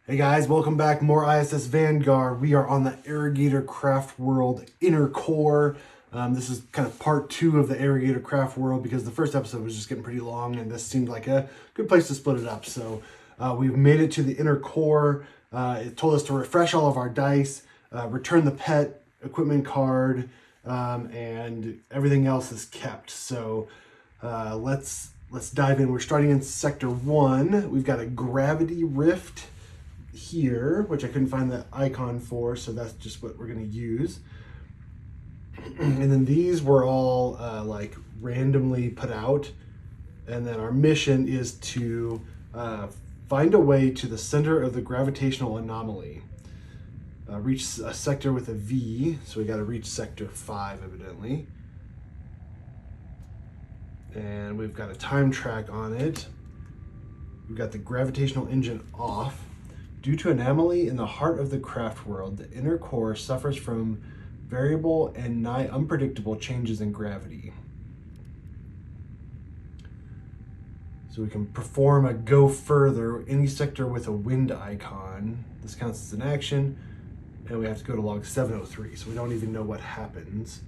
Hey guys, welcome back. More ISS Vanguard. We are on the Arrogator Craft World Inner Core. This is kind of part 2 of the Arrogator Craft World because the first episode was just getting pretty long and this seemed like a good place to split it up. So we've made it to the Inner Core. It told us to refresh all of our dice, return the pet equipment card, and everything else is kept. So let's dive in. We're starting in Sector 1. We've got a gravity rift here, which I couldn't find the icon for, so that's just what we're going to use. And then these were all like randomly put out, and then our mission is to find a way to the center of the gravitational anomaly. Reach a sector with a V, so we got to reach sector 5 evidently, and we've got a time track on it. We've got the gravitational engine off. Due to anomaly in the heart of the craft world, the inner core suffers from variable and nigh unpredictable changes in gravity. So we can perform a go further any sector with a wind icon. This counts as an action, and we have to go to log 703, so we don't even know what happens.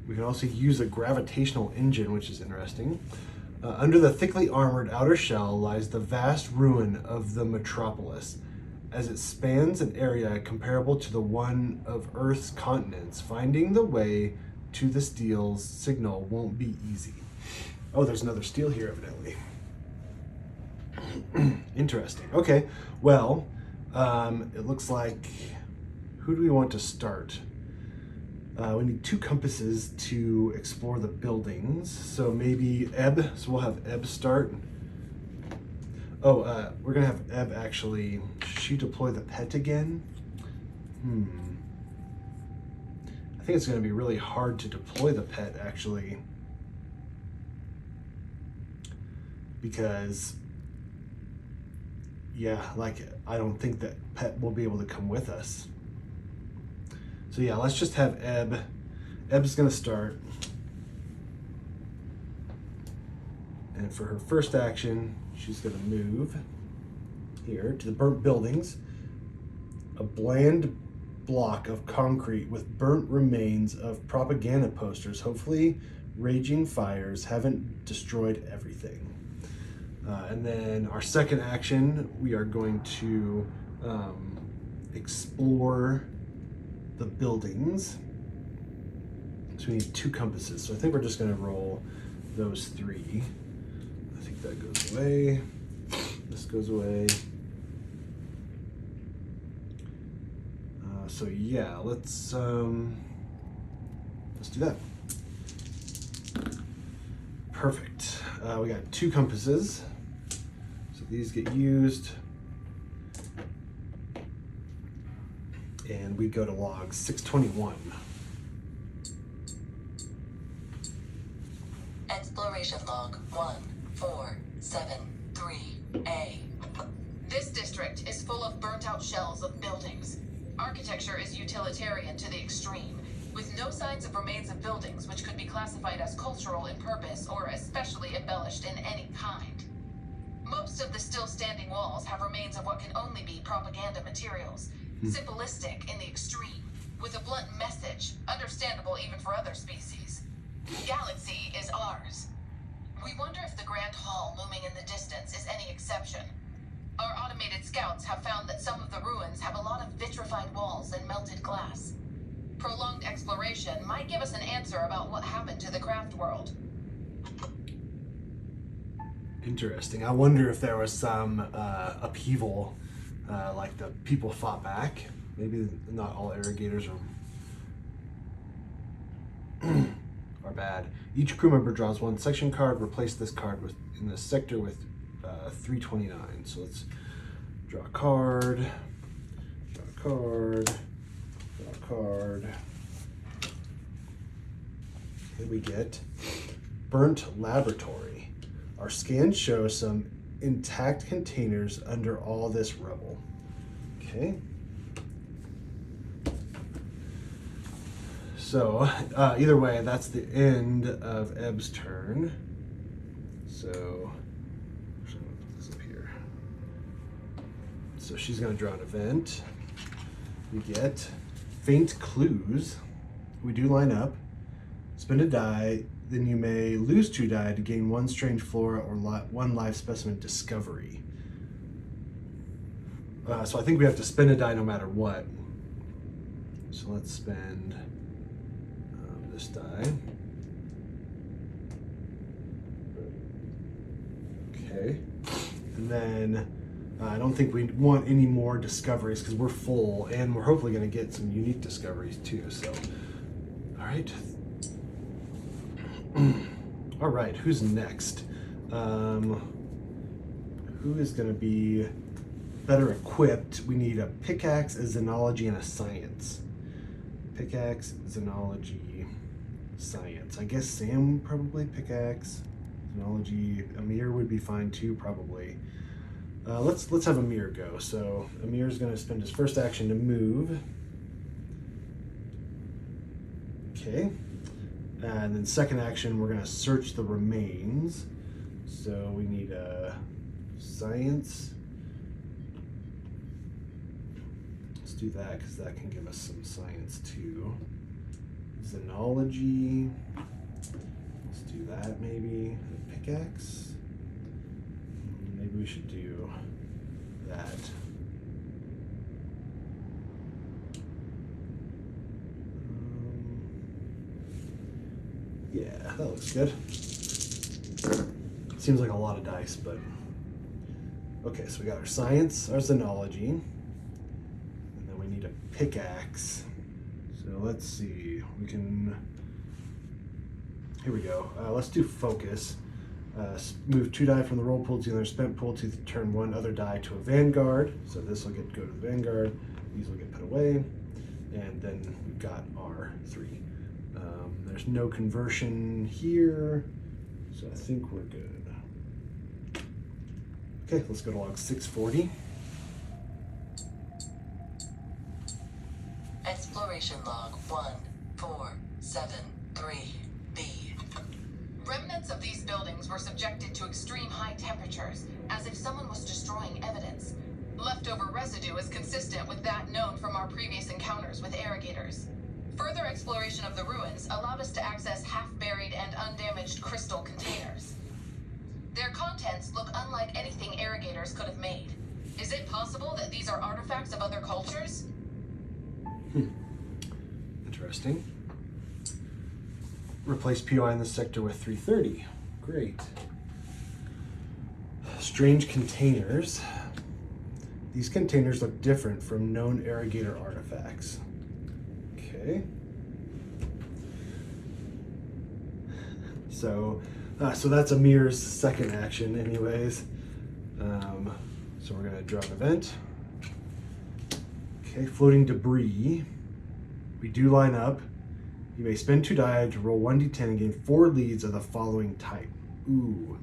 We can also use a gravitational engine, which is interesting. Under the thickly armored outer shell lies the vast ruin of the metropolis. As it spans an area comparable to the one of Earth's continents, finding the way to the steel's signal won't be easy. Oh, there's another steel here, evidently. Interesting. Okay, well, it looks like, who do we want to start? We need 2 compasses to explore the buildings. So maybe Ebb. So we'll have Ebb start. Oh, we're gonna have Ebb actually. Should she deploy the pet again? I think it's gonna be really hard to deploy the pet actually, because yeah, like I don't think that pet will be able to come with us. So yeah, let's just have Ebb. Ebb's gonna start. And for her first action, she's gonna move here to the burnt buildings. A bland block of concrete with burnt remains of propaganda posters. Hopefully raging fires haven't destroyed everything. And then our second action, we are going to explore the buildings. So we need 2 compasses. So I think we're just going to roll those 3. I think that goes away. This goes away. So yeah, let's do that. Perfect. We got 2 compasses. So these get used. And we go to log 621. Exploration log 1473A. This district is full of burnt-out shells of buildings. Architecture is utilitarian to the extreme, with no signs of remains of buildings which could be classified as cultural in purpose or especially embellished in any kind. Most of the still standing walls have remains of what can only be propaganda materials. Symbolistic in the extreme, with a blunt message, understandable even for other species. Galaxy is ours. We wonder if the Grand Hall looming in the distance is any exception. Our automated scouts have found that some of the ruins have a lot of vitrified walls and melted glass. Prolonged exploration might give us an answer about what happened to the craft world. Interesting. I wonder if there was some upheaval. Like the people fought back. Maybe not all Arrogators are bad. Each crew member draws 1 section card. Replace this card in this sector with 329. So let's draw a card, draw a card, draw a card. Here we get Burnt Laboratory. Our scans show some intact containers under all this rubble. Okay. So either way, that's the end of Ebb's turn. So put this up here. So she's going to draw an event. We get faint clues. We do line up. Spend a die. Then you may lose 2 die to gain 1 strange flora or 1 live specimen discovery. So I think we have to spend a die no matter what. So let's spend this die. Okay. And then I don't think we want any more discoveries because we're full, and we're hopefully going to get some unique discoveries too. So, all right. All right, who's next? Who is going to be better equipped? We need a pickaxe, a xenology, and a science. Pickaxe, xenology, science. I guess Sam probably pickaxe, xenology. Amir would be fine too, probably. Let's have Amir go. So Amir's going to spend his first action to move. Okay. And then second action, we're going to search the remains. So we need a science. Let's do that because that can give us some science too. Xenology. Let's do that maybe. A pickaxe. Maybe we should do that. Yeah, that looks good. Seems like a lot of dice, but okay, so we got our science, our xenology, and then we need a pickaxe. So let's see, we can, here we go. Let's do focus. Move 2 die from the roll pool to the other spent pool to turn 1 other die to a Vanguard. So this will go to the Vanguard, these will get put away, and then we've got our 3. There's no conversion here, so I think we're good. Okay, let's go to log 640. Exploration log 1473B. Remnants of these buildings were subjected to extreme high temperatures, as if someone was destroying evidence. Leftover residue is consistent with that known from our previous encounters with Arrogators. Further exploration of the ruins allowed us to access half-buried and undamaged crystal containers. Their contents look unlike anything Arrogators could have made. Is it possible that these are artifacts of other cultures? Interesting. Replace POI in this sector with 330. Great. Strange containers. These containers look different from known Arrogator artifacts. Okay. So that's Amir's second action anyways. So we're gonna draw an event. Okay, floating debris. We do line up. You may spend 2 die to roll 1d10 and gain 4 leads of the following type. Ooh.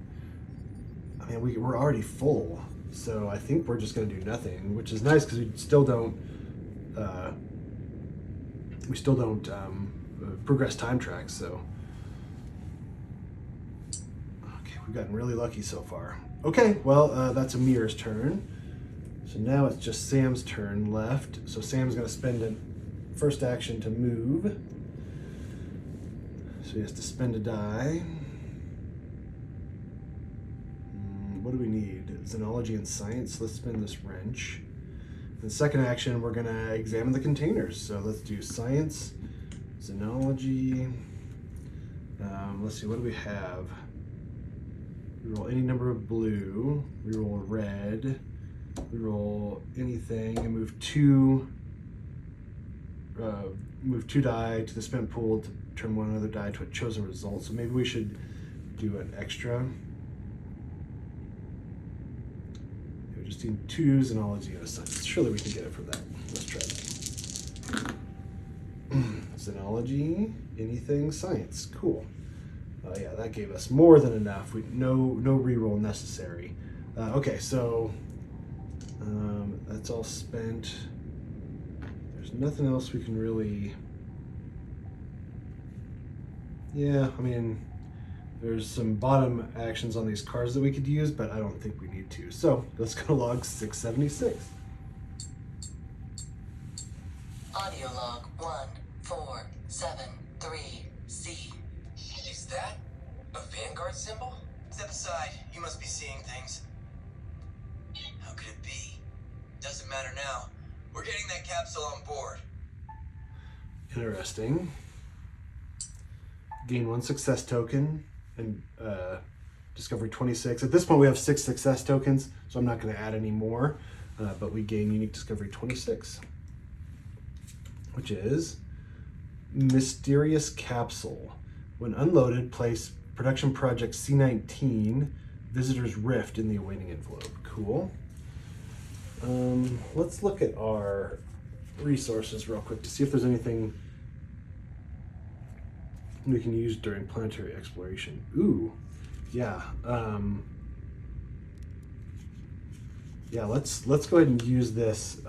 I mean, we're already full. So I think we're just gonna do nothing, which is nice because we still don't progress time tracks, so. Okay, we've gotten really lucky so far. Okay, well, that's Amir's turn. So now it's just Sam's turn left. So Sam's gonna spend a first action to move. So he has to spend a die. What do we need? Xenology and science. Let's spin this wrench. In the second action, we're gonna examine the containers. So let's do science, xenology. Let's see, what do we have? We roll any number of blue. We roll red. We roll anything and move 2 die to the spent pool to turn 1 other die to a chosen result. So maybe we should do an extra. We just need 2 xenology and a science. Surely we can get it from that. Let's try that. Xenology, anything, science. Cool. Yeah, that gave us more than enough. No reroll necessary. Okay, so that's all spent. There's nothing else we can really. Yeah, I mean, there's some bottom actions on these cards that we could use, but I don't think we need to. So let's go to log 676. Audio log 1473C. Is that a Vanguard symbol? Step aside. You must be seeing things. How could it be? Doesn't matter now. We're getting that capsule on board. Interesting. Gain 1 success token and discovery 26. At this point, we have 6 success tokens, so I'm not going to add any more. But we gain unique discovery 26, which is mysterious capsule. When unloaded, place production project C19 visitor's rift in the awaiting envelope. Cool. Let's look at our resources real quick to see if there's anything we can use during planetary exploration. Ooh, yeah. Yeah, let's go ahead and use this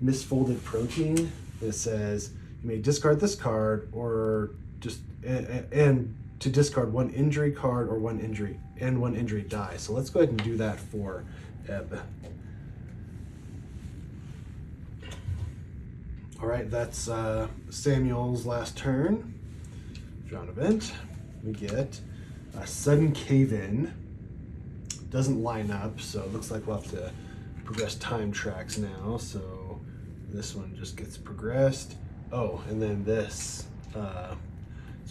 misfolded protein that says you may discard this card or just and to discard 1 injury card or 1 injury die. So let's go ahead and do that for Ebb. All right, that's Samuel's last turn. Draw an event. We get a sudden cave-in. Doesn't line up, so it looks like we'll have to progress time tracks now. So this one just gets progressed. Oh, and then this. So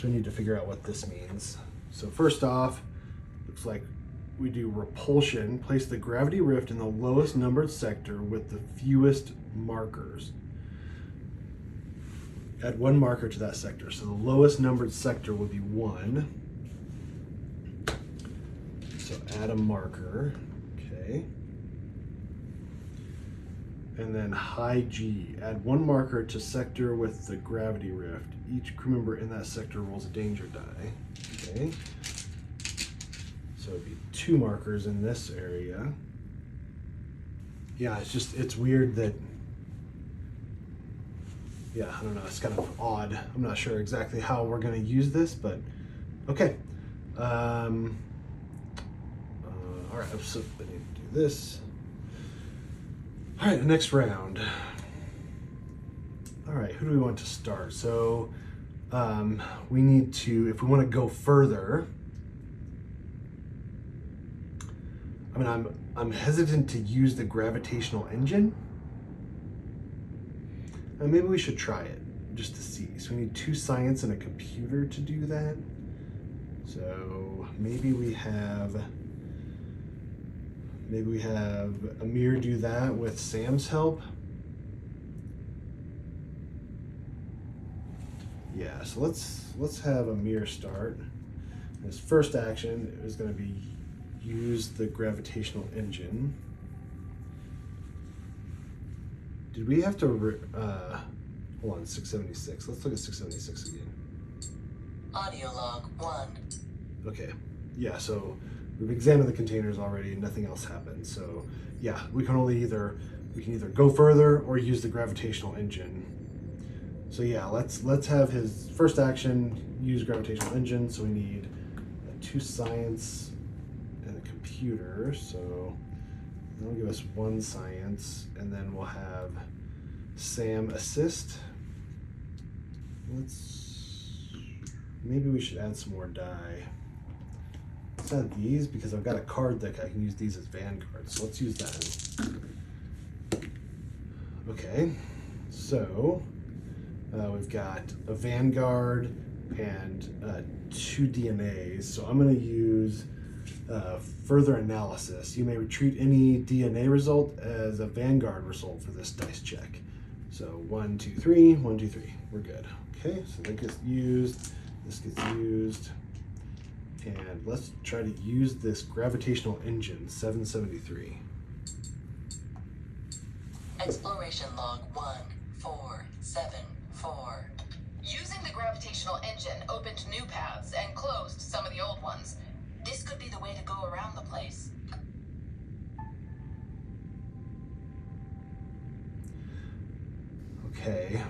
we need to figure out what this means. So first off, looks like we do repulsion. Place the gravity rift in the lowest numbered sector with the fewest markers. Add 1 marker to that sector. So the lowest numbered sector would be 1. So add a marker, okay. And then high G, add 1 marker to sector with the gravity rift. Each crew member in that sector rolls a danger die, okay. So it'd be 2 markers in this area. Yeah, it's weird that, yeah, I don't know, it's kind of odd. I'm not sure exactly how we're gonna use this, but okay. All right, so I need to do this. All right, next round. All right, who do we want to start? So we need to, if we want to go further, I mean, I'm hesitant to use the gravitational engine. Maybe we should try it just to see. So we need 2 science and a computer to do that. So maybe we have Amir do that with Sam's help. Yeah, so let's have Amir start. His first action is going to be use the gravitational engine. Did we have to hold on, 676. Let's look at 676 again. Audio log 1. Okay. Yeah, so we've examined the containers already and nothing else happened. So yeah, we can either go further or use the gravitational engine. So yeah, let's have his first action use gravitational engine. So we need 2 science and a computer. So that'll give us 1 science, and then we'll have Sam assist. Maybe we should add some more die. Let's add these because I've got a card deck. I can use these as Vanguard. So let's use that. Okay, so we've got a Vanguard and 2 DNAs. So I'm going to use further analysis. You may retreat any DNA result as a Vanguard result for this dice check. So 1, 2, 3, 1, 2, 3. We're good. Okay, so that gets used. This gets used. And let's try to use this gravitational engine, 773. Exploration log 1474. Using the gravitational engine opened new paths and closed some of the old ones. This could be the way to go around the place. Okay.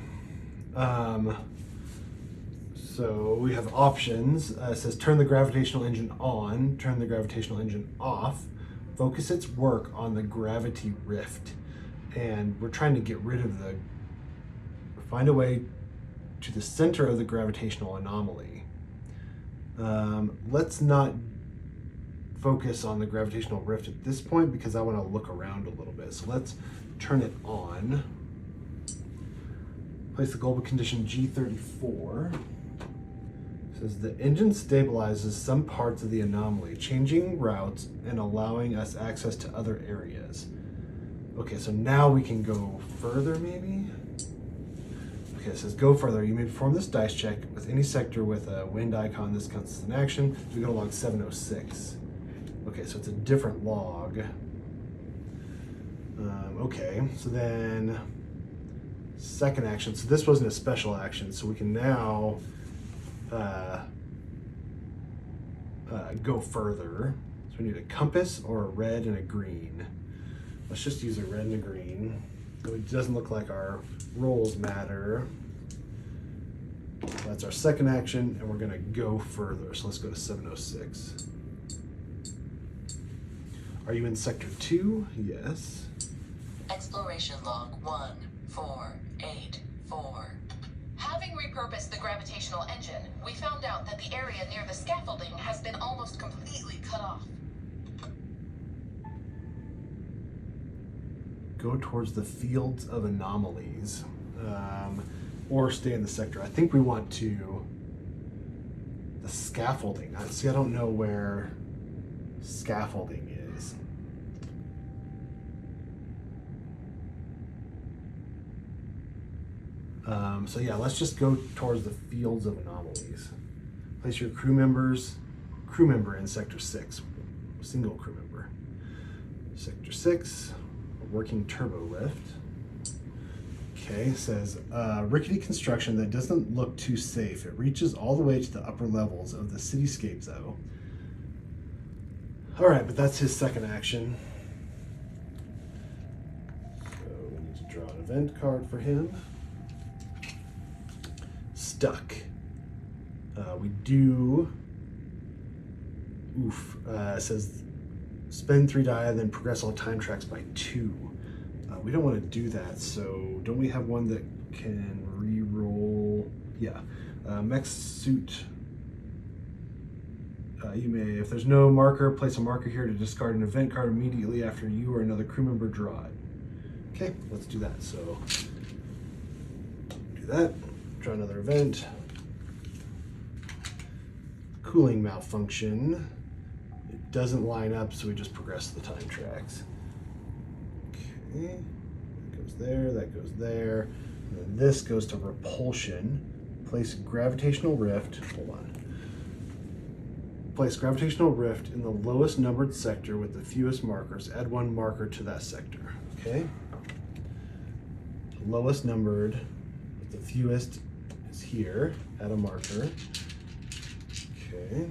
So we have options. It says turn the gravitational engine on, turn the gravitational engine off, focus its work on the gravity rift. And we're trying to get rid of the Find a way to the center of the gravitational anomaly. Let's not focus on the gravitational rift at this point because I want to look around a little bit. So let's turn it on. Place the global condition G34. It says the engine stabilizes some parts of the anomaly, changing routes and allowing us access to other areas. Okay, so now we can go further maybe? Okay, it says go further. You may perform this dice check with any sector with a wind icon. This counts as an action. We go to log 706. Okay, so it's a different log. Okay, so then second action. So this wasn't a special action, so we can now go further. So we need a compass or a red and a green. Let's just use a red and a green. So it doesn't look like our rolls matter. That's our second action, and we're gonna go further. So let's go to 706. Are you in sector 2? Yes. Exploration log 1484. Having repurposed the gravitational engine, we found out that the area near the scaffolding has been almost completely cut off. Go towards the fields of anomalies, or stay in the sector. I think we want to the scaffolding. See, I don't know where scaffolding is. So yeah, let's just go towards the fields of anomalies. Place your crew member in sector 6, single crew member. Sector 6. Working turbo lift. Okay, it says rickety construction that doesn't look too safe. It reaches all the way to the upper levels of the cityscape though. All right, but that's his second action. So we need to draw an event card for him. Stuck. We do. It says spend 3 die and then progress all time tracks by 2. We don't want to do that, so don't we have one that can re-roll? Yeah. Mech suit. You may, if there's no marker, place a marker here to discard an event card immediately after you or another crew member draw it. Okay, let's do that. So do that. Draw another event. Cooling malfunction. It doesn't line up, so we just progress the time tracks. Okay, that goes there, that goes there. And then this goes to repulsion. Place gravitational rift. Hold on. Place gravitational rift in the lowest numbered sector with the fewest markers. Add 1 marker to that sector. Okay. Lowest numbered with the fewest is here. Add a marker. Okay.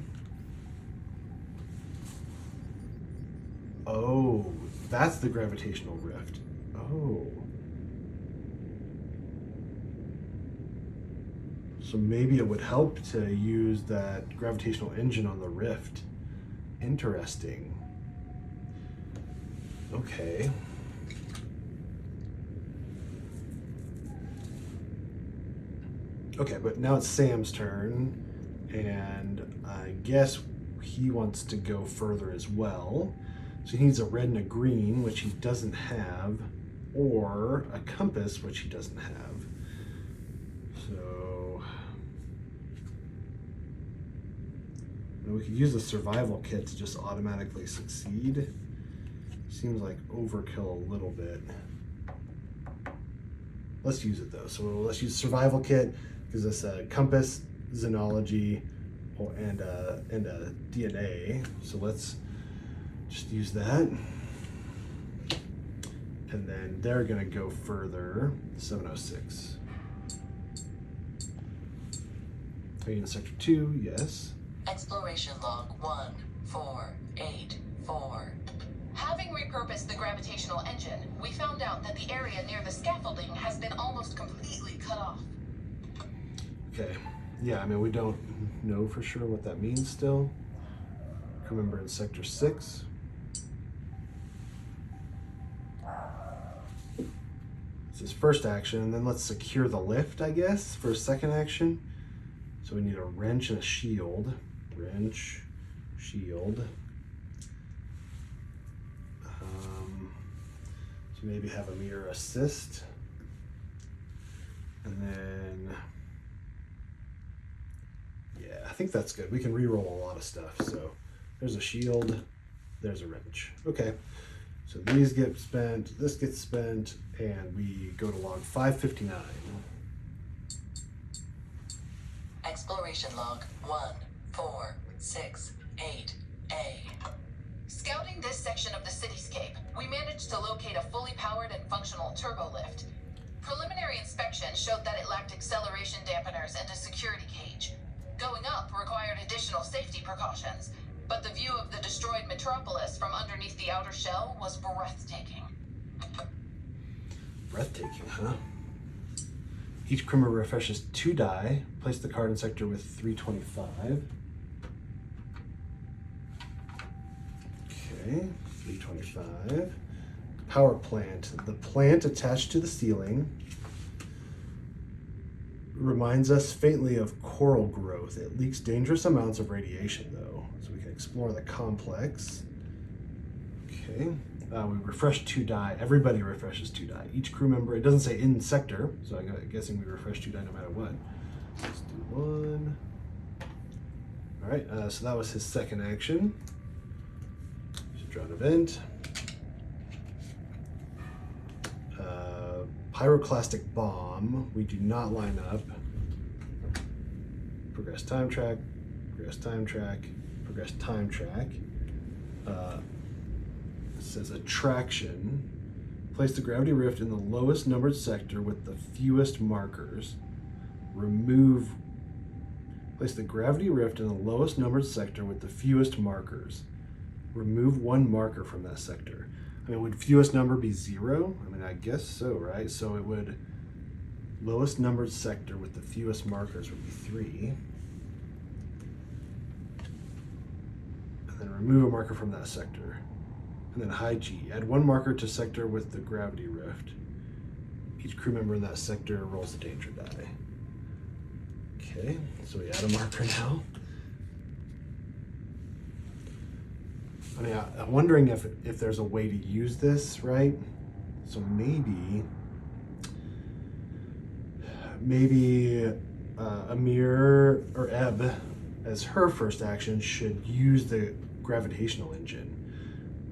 Oh, that's the gravitational rift. Oh. So maybe it would help to use that gravitational engine on the rift. Interesting. Okay. Okay, but now it's Sam's turn, and I guess he wants to go further as well. So he needs a red and a green, which he doesn't have, or a compass, which he doesn't have. So we could use a survival kit to just automatically succeed. Seems like overkill a little bit. Let's use it though. So let's use survival kit, gives us a compass, xenology, and a DNA. So let's just use that. And then they're gonna go further, 706. Are you in sector 2? Yes. Exploration log 1484. Having repurposed the gravitational engine, we found out that the area near the scaffolding has been almost completely cut off. Okay. Yeah, I mean, we don't know for sure what that means still. Remember in sector 6. It's his first action, and then let's secure the lift, I guess, for a second action. So we need a wrench and a shield. Wrench, shield. So maybe have a mirror assist. And then, yeah, I think that's good. We can re-roll a lot of stuff. So there's a shield, there's a wrench. Okay, so these get spent, this gets spent, and we go to log 559. Exploration log 1468A. Scouting this section of the cityscape, we managed to locate a fully powered and functional turbolift. Preliminary inspection showed that it lacked acceleration dampeners and a security cage. Going up required additional safety precautions, but the view of the destroyed metropolis from underneath the outer shell was breathtaking. Breathtaking, huh? Each crew member refreshes 2 die. Place the card in sector with 325. Okay, 325. Power plant. The plant attached to the ceiling reminds us faintly of coral growth. It leaks dangerous amounts of radiation, though, so we can explore the complex. Okay, we refresh 2 die. Everybody refreshes 2 die. Each crew member, it doesn't say in sector, so I'm guessing we refresh 2 die no matter what. Let's do 1. All right, so that was his second action. Draw an event. Pyroclastic bomb. We do not line up. Progress time track. Progress time track. Progress time track. It says attraction. Place the gravity rift in the lowest numbered sector with the fewest markers. Place the gravity rift in the lowest numbered sector with the fewest markers. Remove 1 marker from that sector. I mean, would fewest number be 0? I mean, I guess so, right? So it would, lowest numbered sector with the fewest markers would be 3. And then remove a marker from that sector. And then high G, add 1 marker to sector with the gravity rift. Each crew member in that sector rolls a danger die. Okay, so we add a marker now. I mean, I'm wondering if there's a way to use this, right? So maybe Amir or Ebb, as her first action, should use the gravitational engine.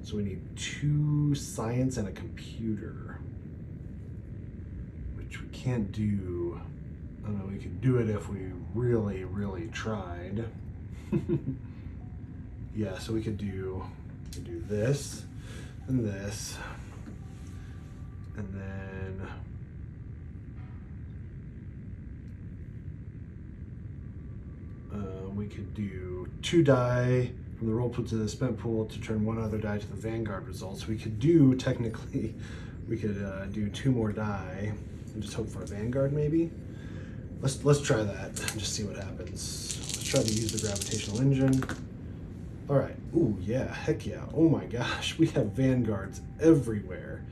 So we need 2 science and a computer, which we can't do. I don't know, we could do it if we really, really tried. Yeah, so we could do this and this, and then we could do 2 die from the roll pool to the spent pool to turn 1 other die to the Vanguard results. We could do, technically, we could do 2 more die and just hope for a Vanguard maybe. Let's try that and just see what happens. Let's try to use the gravitational engine. All right. Ooh, yeah. Heck yeah. Oh my gosh. We have Vanguards everywhere.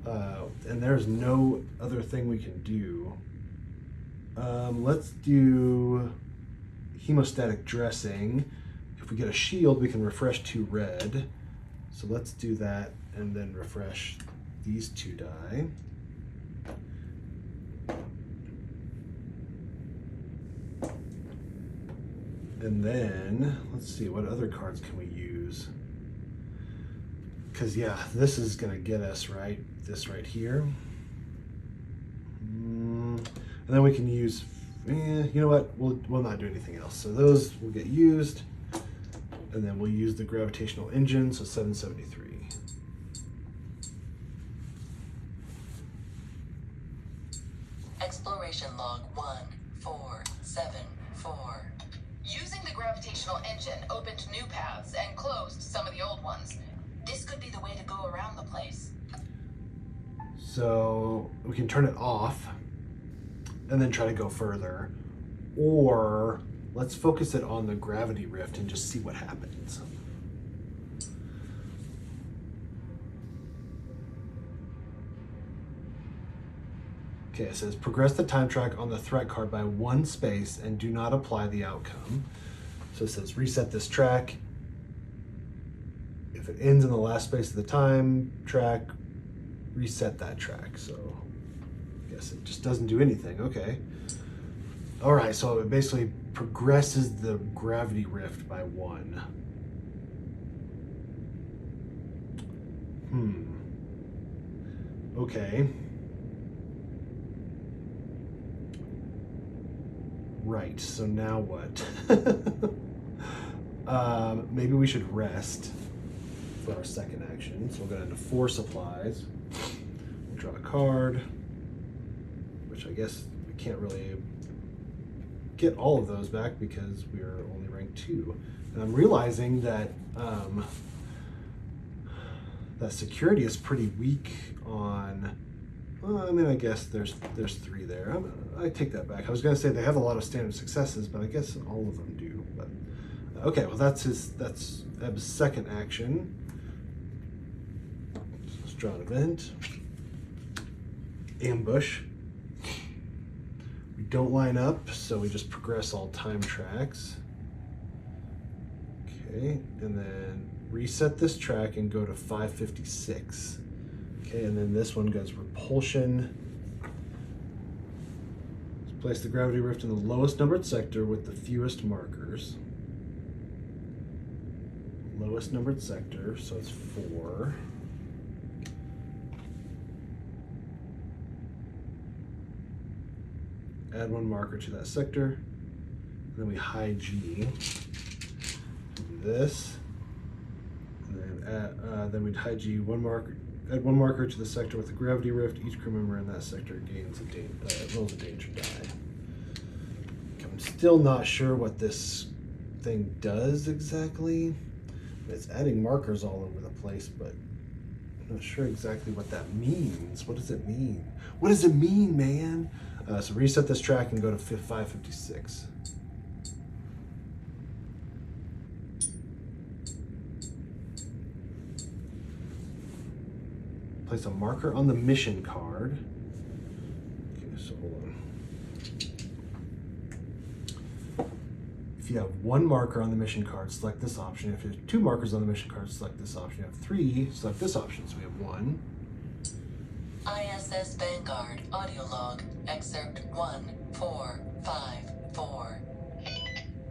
And there's no other thing we can do. Let's do hemostatic dressing. If we get a shield, we can refresh 2 red. So let's do that and then refresh these 2 die. And then, let's see, what other cards can we use? Because, yeah, this is going to get us, right? This right here. And then we can use, you know what? We'll not do anything else. So those will get used. And then we'll use the gravitational engine, so 773. Exploration log 1474. Using the gravitational engine opened new paths and closed some of the old ones. This could be the way to go around the place. So we can turn it off and then try to go further. Or let's focus it on the gravity rift and just see what happens. Okay, it says progress the time track on the threat card by 1 space and do not apply the outcome. So it says reset this track. If it ends in the last space of the time track, reset that track. So I guess it just doesn't do anything. Okay. All right, so it basically progresses the gravity rift by 1. Okay. Right, so now what? Maybe we should rest for our second action. So we'll go into 4 supplies. We'll draw a card, which I guess we can't really get all of those back because we're only rank 2. And I'm realizing that that security is pretty weak on. Well, I mean, I guess there's 3 there. I take that back. I was gonna say they have a lot of standard successes, but I guess all of them do. But okay, well that's Eb's second action. So let's draw an event. Ambush. We don't line up, so we just progress all time tracks. Okay, and then reset this track and go to 556. Okay, and then this one goes repulsion. Let's place the gravity rift in the lowest numbered sector with the fewest markers. Lowest numbered sector, so it's 4. Add 1 marker to that sector. And then we high G. Do this. And then we'd high G 1 marker. Add 1 marker to the sector with the gravity rift. Each crew member in that sector gains rolls a danger die. I'm still not sure what this thing does exactly. It's adding markers all over the place, but I'm not sure exactly what that means. What does it mean? What does it mean, man? So reset this track and go to 556. Place a marker on the mission card. Okay, so hold on. If you have 1 marker on the mission card, select this option. If you have 2 markers on the mission card, select this option. If you have 3, select this option. So we have 1. ISS Vanguard audio log excerpt 1454.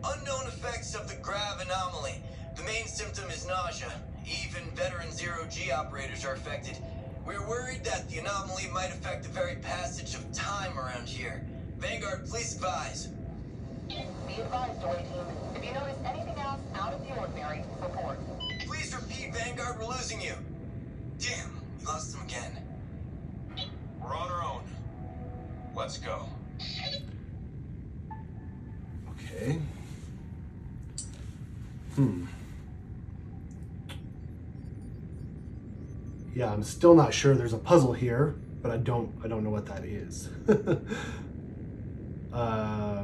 Unknown effects of the grav anomaly. The main symptom is nausea. Even veteran zero-G operators are affected. We're worried that the anomaly might affect the very passage of time around here. Vanguard, please advise. Be advised, away team. If you notice anything else out of the ordinary, report. Please repeat, Vanguard, we're losing you. Damn, we lost him again. We're on our own. Let's go. Okay. Yeah, I'm still not sure. There's a puzzle here, but I don't know what that is. I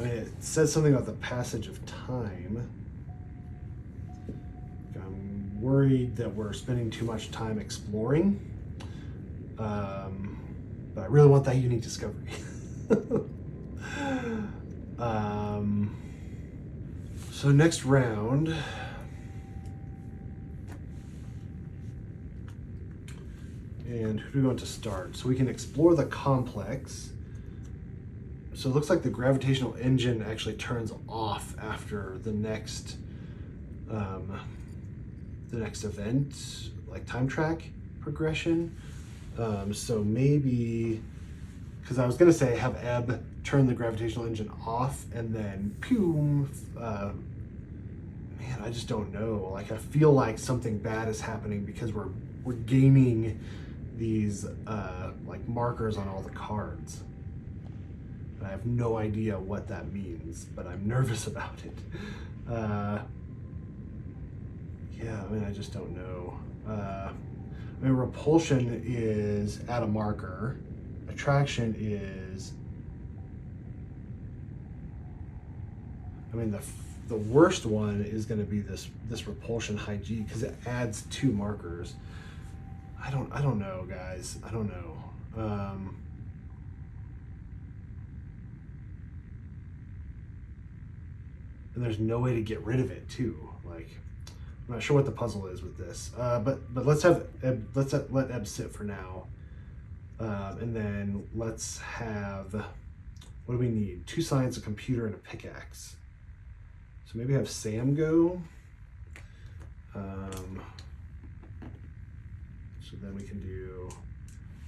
mean, it says something about the passage of time. I'm worried that we're spending too much time exploring. But I really want that unique discovery. So next round. And who do we want to start? So we can explore the complex. So it looks like the gravitational engine actually turns off after the next event, like time track progression. So maybe, because I was gonna say have Ebb turn the gravitational engine off and then pew. Man, I just don't know. Like I feel like something bad is happening because we're gaining these like markers on all the cards. I have no idea what that means, but I'm nervous about it. Yeah, I mean, I just don't know. I mean, repulsion is add a marker. Attraction is, I mean, the worst one is going to be this repulsion high G because it adds 2 markers. I don't know, guys. I don't know. And there's no way to get rid of it too. Like, I'm not sure what the puzzle is with this. But let's let Eb sit for now. And then let's have, what do we need? 2 science, a computer, and a pickaxe. So maybe have Sam go. So then we can do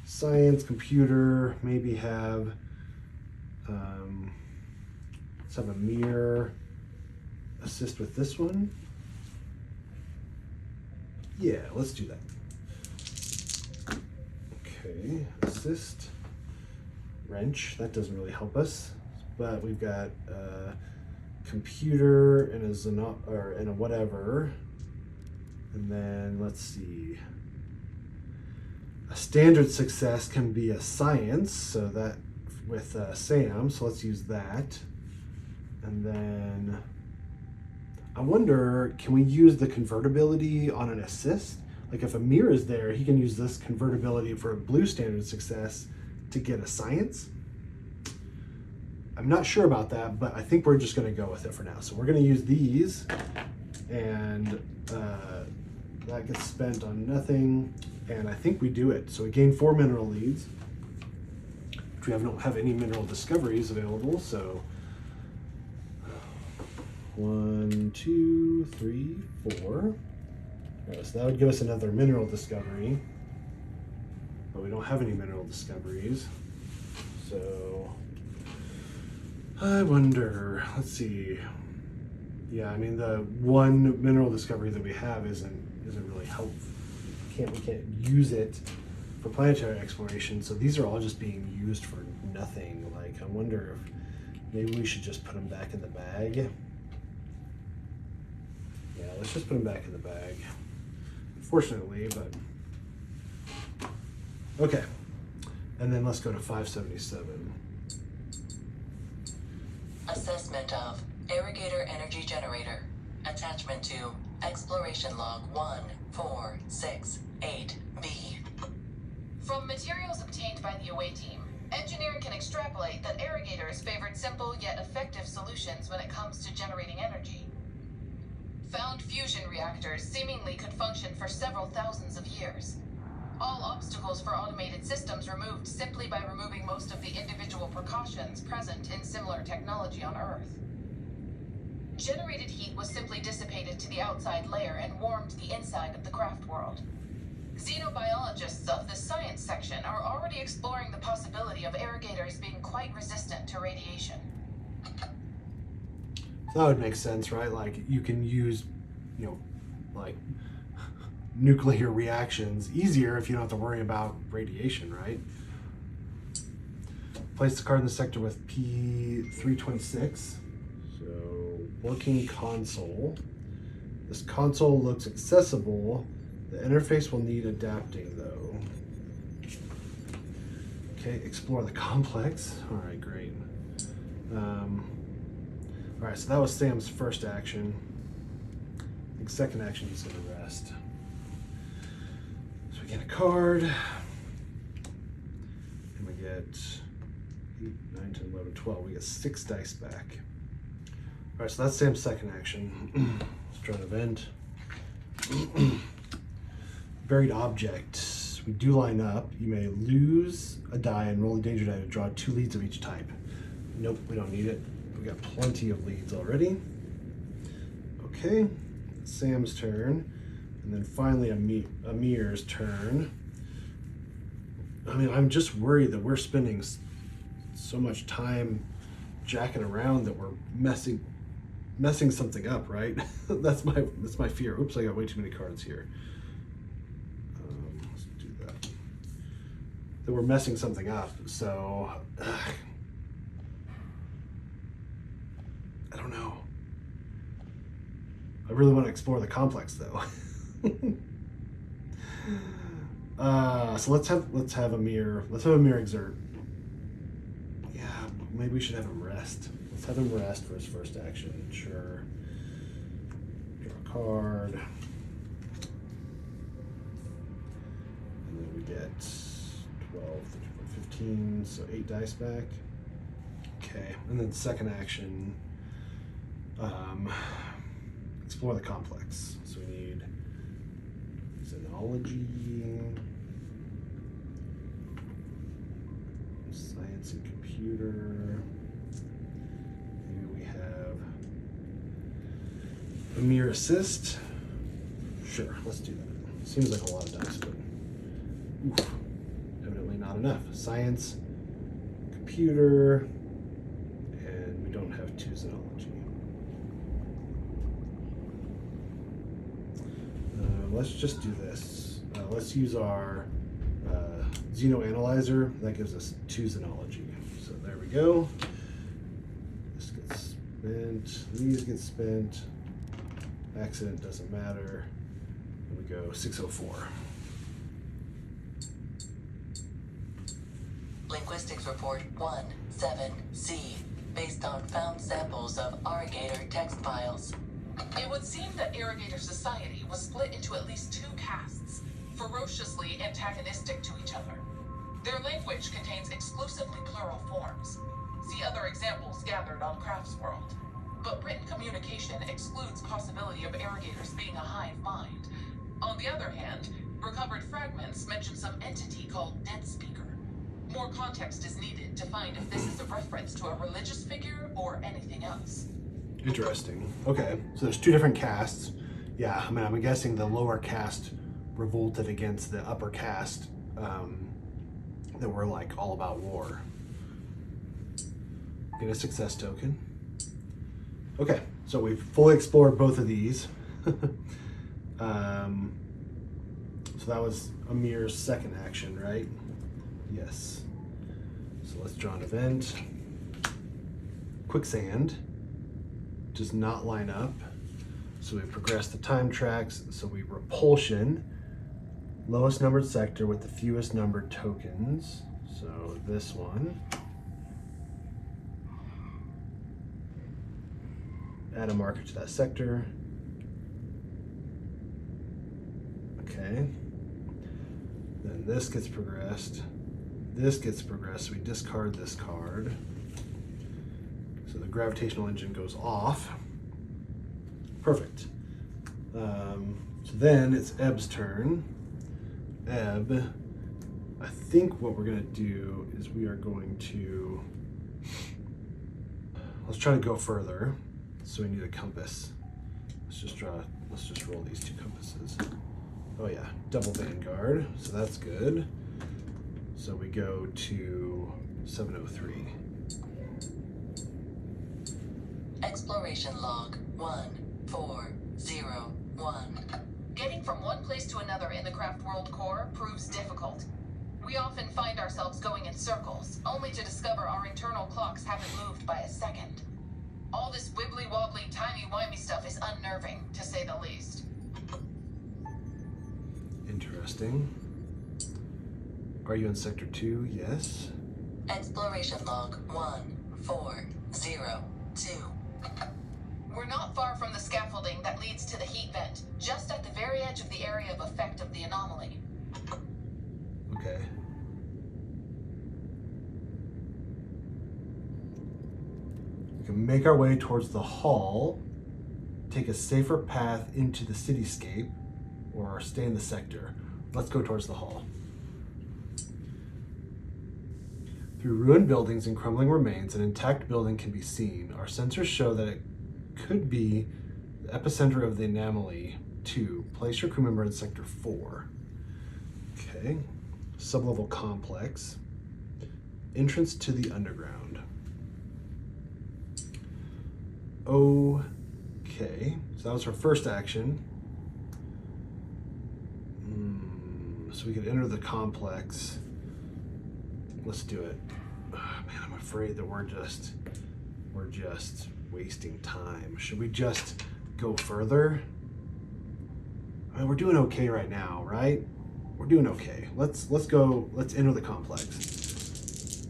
science, computer, maybe have, let's have Amir assist with this one. Yeah, let's do that. Okay, assist, wrench, that doesn't really help us, but we've got computer and and a whatever. And then let's see. A standard success can be a science, so that with Sam, so let's use that. And then I wonder, can we use the convertibility on an assist? Like if Amir is there, he can use this convertibility for a blue standard success to get a science. I'm not sure about that, but I think we're just going to go with it for now. So we're going to use these, and that gets spent on nothing. And I think we do it. So we gain 4 mineral leads, which we don't have any mineral discoveries available. So 1, 2, 3, 4. All right, so that would give us another mineral discovery, but we don't have any mineral discoveries. So I wonder, let's see. Yeah, I mean the one mineral discovery that we have isn't really helpful. We can't use it for planetary exploration, so these are all just being used for nothing. Like, I wonder if maybe we should just put them back in the bag. Yeah, let's just put them back in the bag. Unfortunately, but okay. And then let's go to 577. Assessment of Arrogator Energy Generator. Attachment to Exploration Log 1468B. From materials obtained by the away team, engineering can extrapolate that Arrogators favored simple yet effective solutions when it comes to generating energy. Found fusion reactors seemingly could function for several thousands of years. All obstacles for automated systems removed simply by removing most of the individual precautions present in similar technology on Earth. Generated heat was simply dissipated to the outside layer and warmed the inside of the craft world. Xenobiologists of the science section are already exploring the possibility of Arrogators being quite resistant to radiation. So that would make sense, right? Like, you can use, like nuclear reactions easier if you don't have to worry about radiation, right? Place the card in the sector with P326. So, working console. This console looks accessible. The interface will need adapting though. Okay, explore the complex. All right, great. All right, so that was Sam's first action. I think second action he's gonna rest. So we get a card. And we get 8, 9, 10, 11, 12. We get 6 dice back. All right, so that's Sam's second action. Let's try an event. Buried object. We do line up. You may lose a die and roll a danger die to draw 2 leads of each type. Nope, we don't need it. We got plenty of leads already. Okay, Sam's turn. And then finally Amir's turn. I mean, I'm just worried that we're spending so much time jacking around that we're messing something up, right? that's my fear. Oops, I got way too many cards here. Let's do that. That we're messing something up. So I don't know. I really want to explore the complex though. So let's have Amir exert. Yeah, maybe we should have him rest. Let's have him rest for his first action. Sure. Draw a card. And get 12, 13, 15, so 8 dice back. Okay, and then second action, explore the complex. So we need xenology, science and computer. Maybe we have a mere assist. Sure, let's do that. Seems like a lot of dice, but oof, evidently not enough. Science, computer, and we don't have 2 xenology. Let's just do this. Let's use our Xenoanalyzer. That gives us 2 xenology. So there we go. This gets spent. These get spent. Accident doesn't matter. And we go 604. Linguistics Report 17C, based on found samples of Arrogator text files. It would seem that Arrogator society was split into at least 2 castes, ferociously antagonistic to each other. Their language contains exclusively plural forms. See other examples gathered on Craftsworld. But written communication excludes possibility of Arrogators being a hive mind. On the other hand, recovered fragments mention some entity called Dead Speaker. More context is needed to find if this is a reference to a religious figure or anything else. Interesting. Okay, so there's 2 different castes. Yeah, I mean, I'm guessing the lower caste revolted against the upper caste that were like all about war. Get a success token. Okay, so we've fully explored both of these. So that was a mere second action, right? Yes. So let's draw an event. Quicksand does not line up. So we progress the time tracks. So we repulsion, lowest numbered sector with the fewest numbered tokens. So this one. Add a marker to that sector. Okay. Then this gets progressed. This gets progressed. So we discard this card. So the gravitational engine goes off. Perfect. So then it's Eb's turn. Eb, I think what we're going to do is we are going to, let's try to go further. So we need a compass. Let's just roll these 2 compasses. Oh yeah, double Vanguard, so that's good. So we go to 703. Exploration log 1401. Getting from one place to another in the Craft World core proves difficult. We often find ourselves going in circles, only to discover our internal clocks haven't moved by a second. All this wibbly-wobbly, timey-wimey stuff is unnerving, to say the least. Interesting. Are you in Sector 2? Yes. Exploration log 1402. We're not far from the scaffolding that leads to the heat vent, just at the very edge of the area of effect of the anomaly. Okay. We can make our way towards the hall, take a safer path into the cityscape, or stay in the sector. Let's go towards the hall. Through ruined buildings and crumbling remains, an intact building can be seen. Our sensors show that it could be the epicenter of the anomaly. 2. Place your crew member in Sector 4. Okay. Sublevel complex. Entrance to the underground. Okay. So that was her first action. So we could enter the complex. Let's do it. Man, I'm afraid that we're just wasting time. Should we just go further? I mean, we're doing okay right now, right? We're doing okay. Let's go. Let's enter the complex.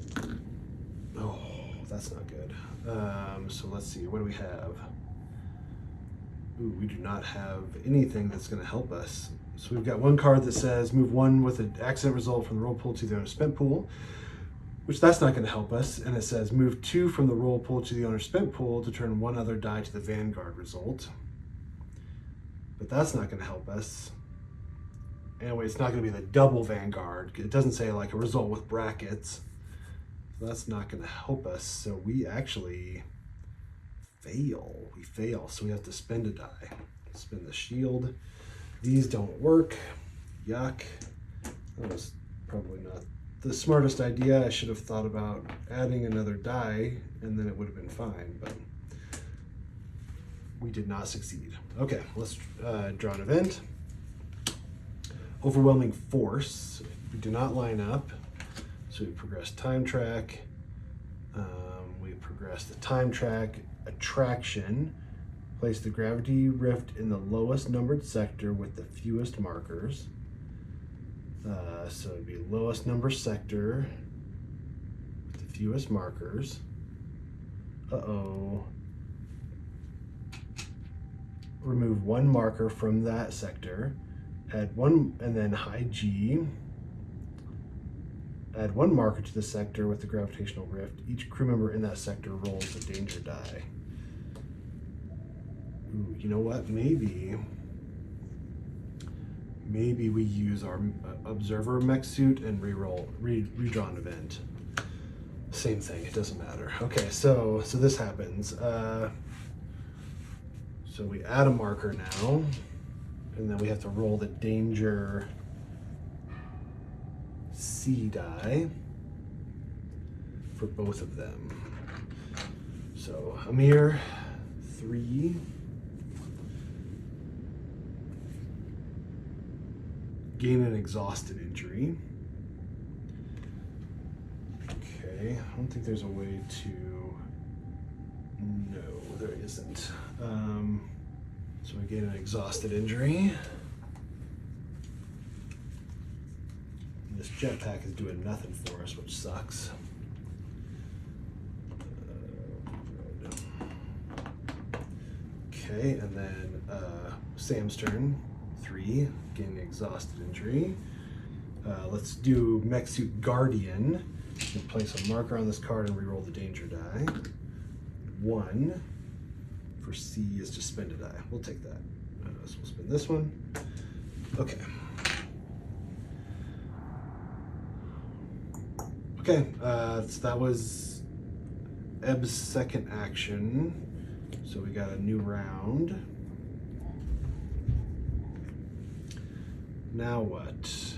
Oh, that's not good. So let's see. What do we have? Ooh, we do not have anything that's going to help us. So we've got one card that says move one with an accident result from the roll pool to the owner's spent pool, which that's not going to help us. And it says move two from the roll pool to the owner's spent pool to turn one other die to the Vanguard result. But that's not going to help us. Anyway, it's not going to be the double Vanguard. It doesn't say like a result with brackets. So that's not going to help us. So we actually fail. We fail. So we have to spend a die. Spend the shield. These don't work. Yuck. That was probably not the smartest idea. I should have thought about adding another die and then it would have been fine, but we did not succeed. Okay, let's draw an event. Overwhelming force. We do not line up. So we progress time track. We progress the time track. Attraction. Place the gravity rift in the lowest numbered sector with the fewest markers. So it'd be lowest number sector with the fewest markers. Uh-oh. Remove one marker from that sector. Add one, and then high G. Add one marker to the sector with the gravitational rift. Each crew member in that sector rolls a danger die. Ooh, you know what? Maybe we use our observer mech suit and redraw an event. Same thing. It doesn't matter. Okay, so this happens. So we add a marker now, and then we have to roll the danger C die for both of them. So Amir, 3. Gain an exhausted injury. Okay, I don't think there's a way to. No, there isn't. So we gain an exhausted injury. And this jetpack is doing nothing for us, which sucks. Okay, and then Sam's turn. 3, gain an exhausted injury. Let's do Mech Suit Guardian. You place a marker on this card and reroll the danger die. 1 for C is to spend a die. We'll take that. So we'll spend this one. Okay. Okay, so that was Eb's second action. So we got a new round. Now what?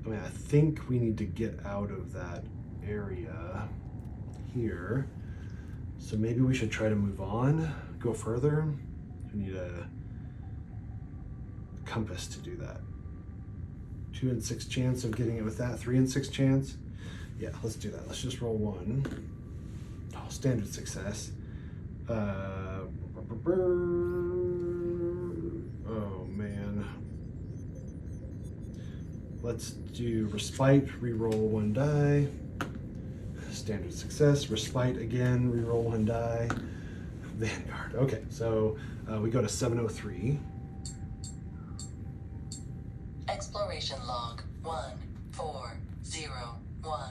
I mean, I think we need to get out of that area here. So maybe we should try to move on, go further. We need a compass to do that. 2 and 6 chance of getting it with that. 3 and 6 chance. Yeah, let's do that. Let's just roll 1. Oh, standard success. Oh man. Let's do respite, reroll 1 die. Standard success, respite again, reroll 1 die. Vanguard. Okay, so we go to 703. Exploration log 1401.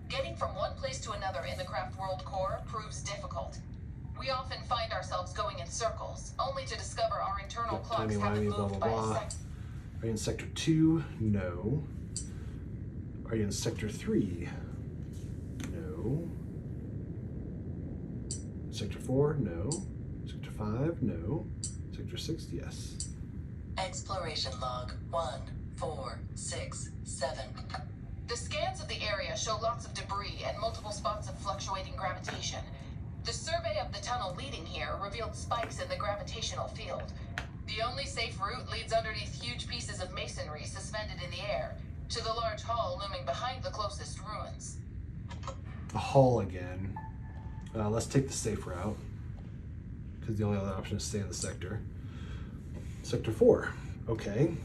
Getting from one place to another in the craft world core proves difficult. We often find ourselves going in circles, only to discover our internal clocks haven't moved by a second. Are you in sector 2? No. Are you in sector 3? No. Sector 4? No. Sector 5? No. Sector 6? Yes. Exploration log 1467. The scans of the area show lots of debris and multiple spots of fluctuating gravitation. The survey of the tunnel leading here revealed spikes in the gravitational field. The only safe route leads underneath huge pieces of masonry suspended in the air, to the large hall looming behind the closest ruins. The hall again. Let's take the safe route, because the only other option is stay in the sector. Sector 4. Okay.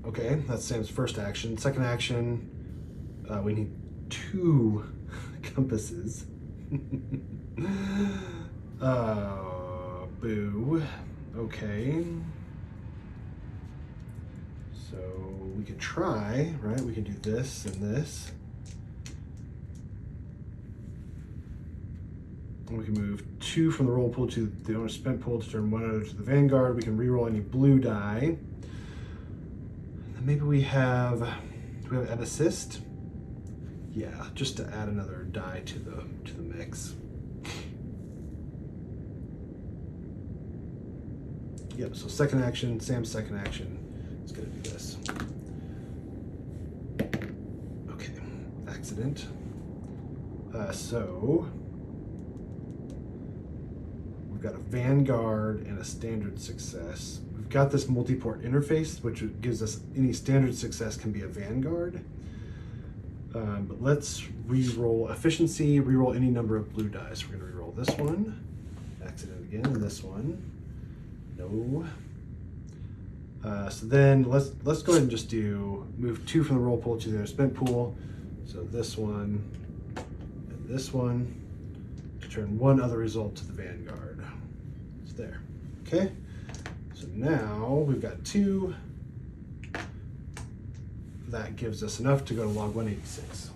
Okay, that's Sam's first action. Second action, we need 2 compasses. Boo. Okay. So we could try, right? We could do this and this. And we can move 2 from the roll pool to the owner's spent pool to turn 1 over to the Vanguard. We can reroll any blue die. And maybe we have, do we have an assist? Yeah, just to add another die to the mix. Yep, so second action, Sam's second action is gonna do this. Okay, accident. So we've got a Vanguard and a standard success. We've got this multi-port interface, which gives us any standard success can be a Vanguard. But let's re-roll efficiency, re-roll any number of blue dice. We're gonna re-roll this one, accident again, and this one. No. So then let's go ahead and just move 2 from the roll pool to the other spent pool. So this one and this one to turn 1 other result to the Vanguard. It's there. Okay. So now we've got 2. That gives us enough to go to log 186.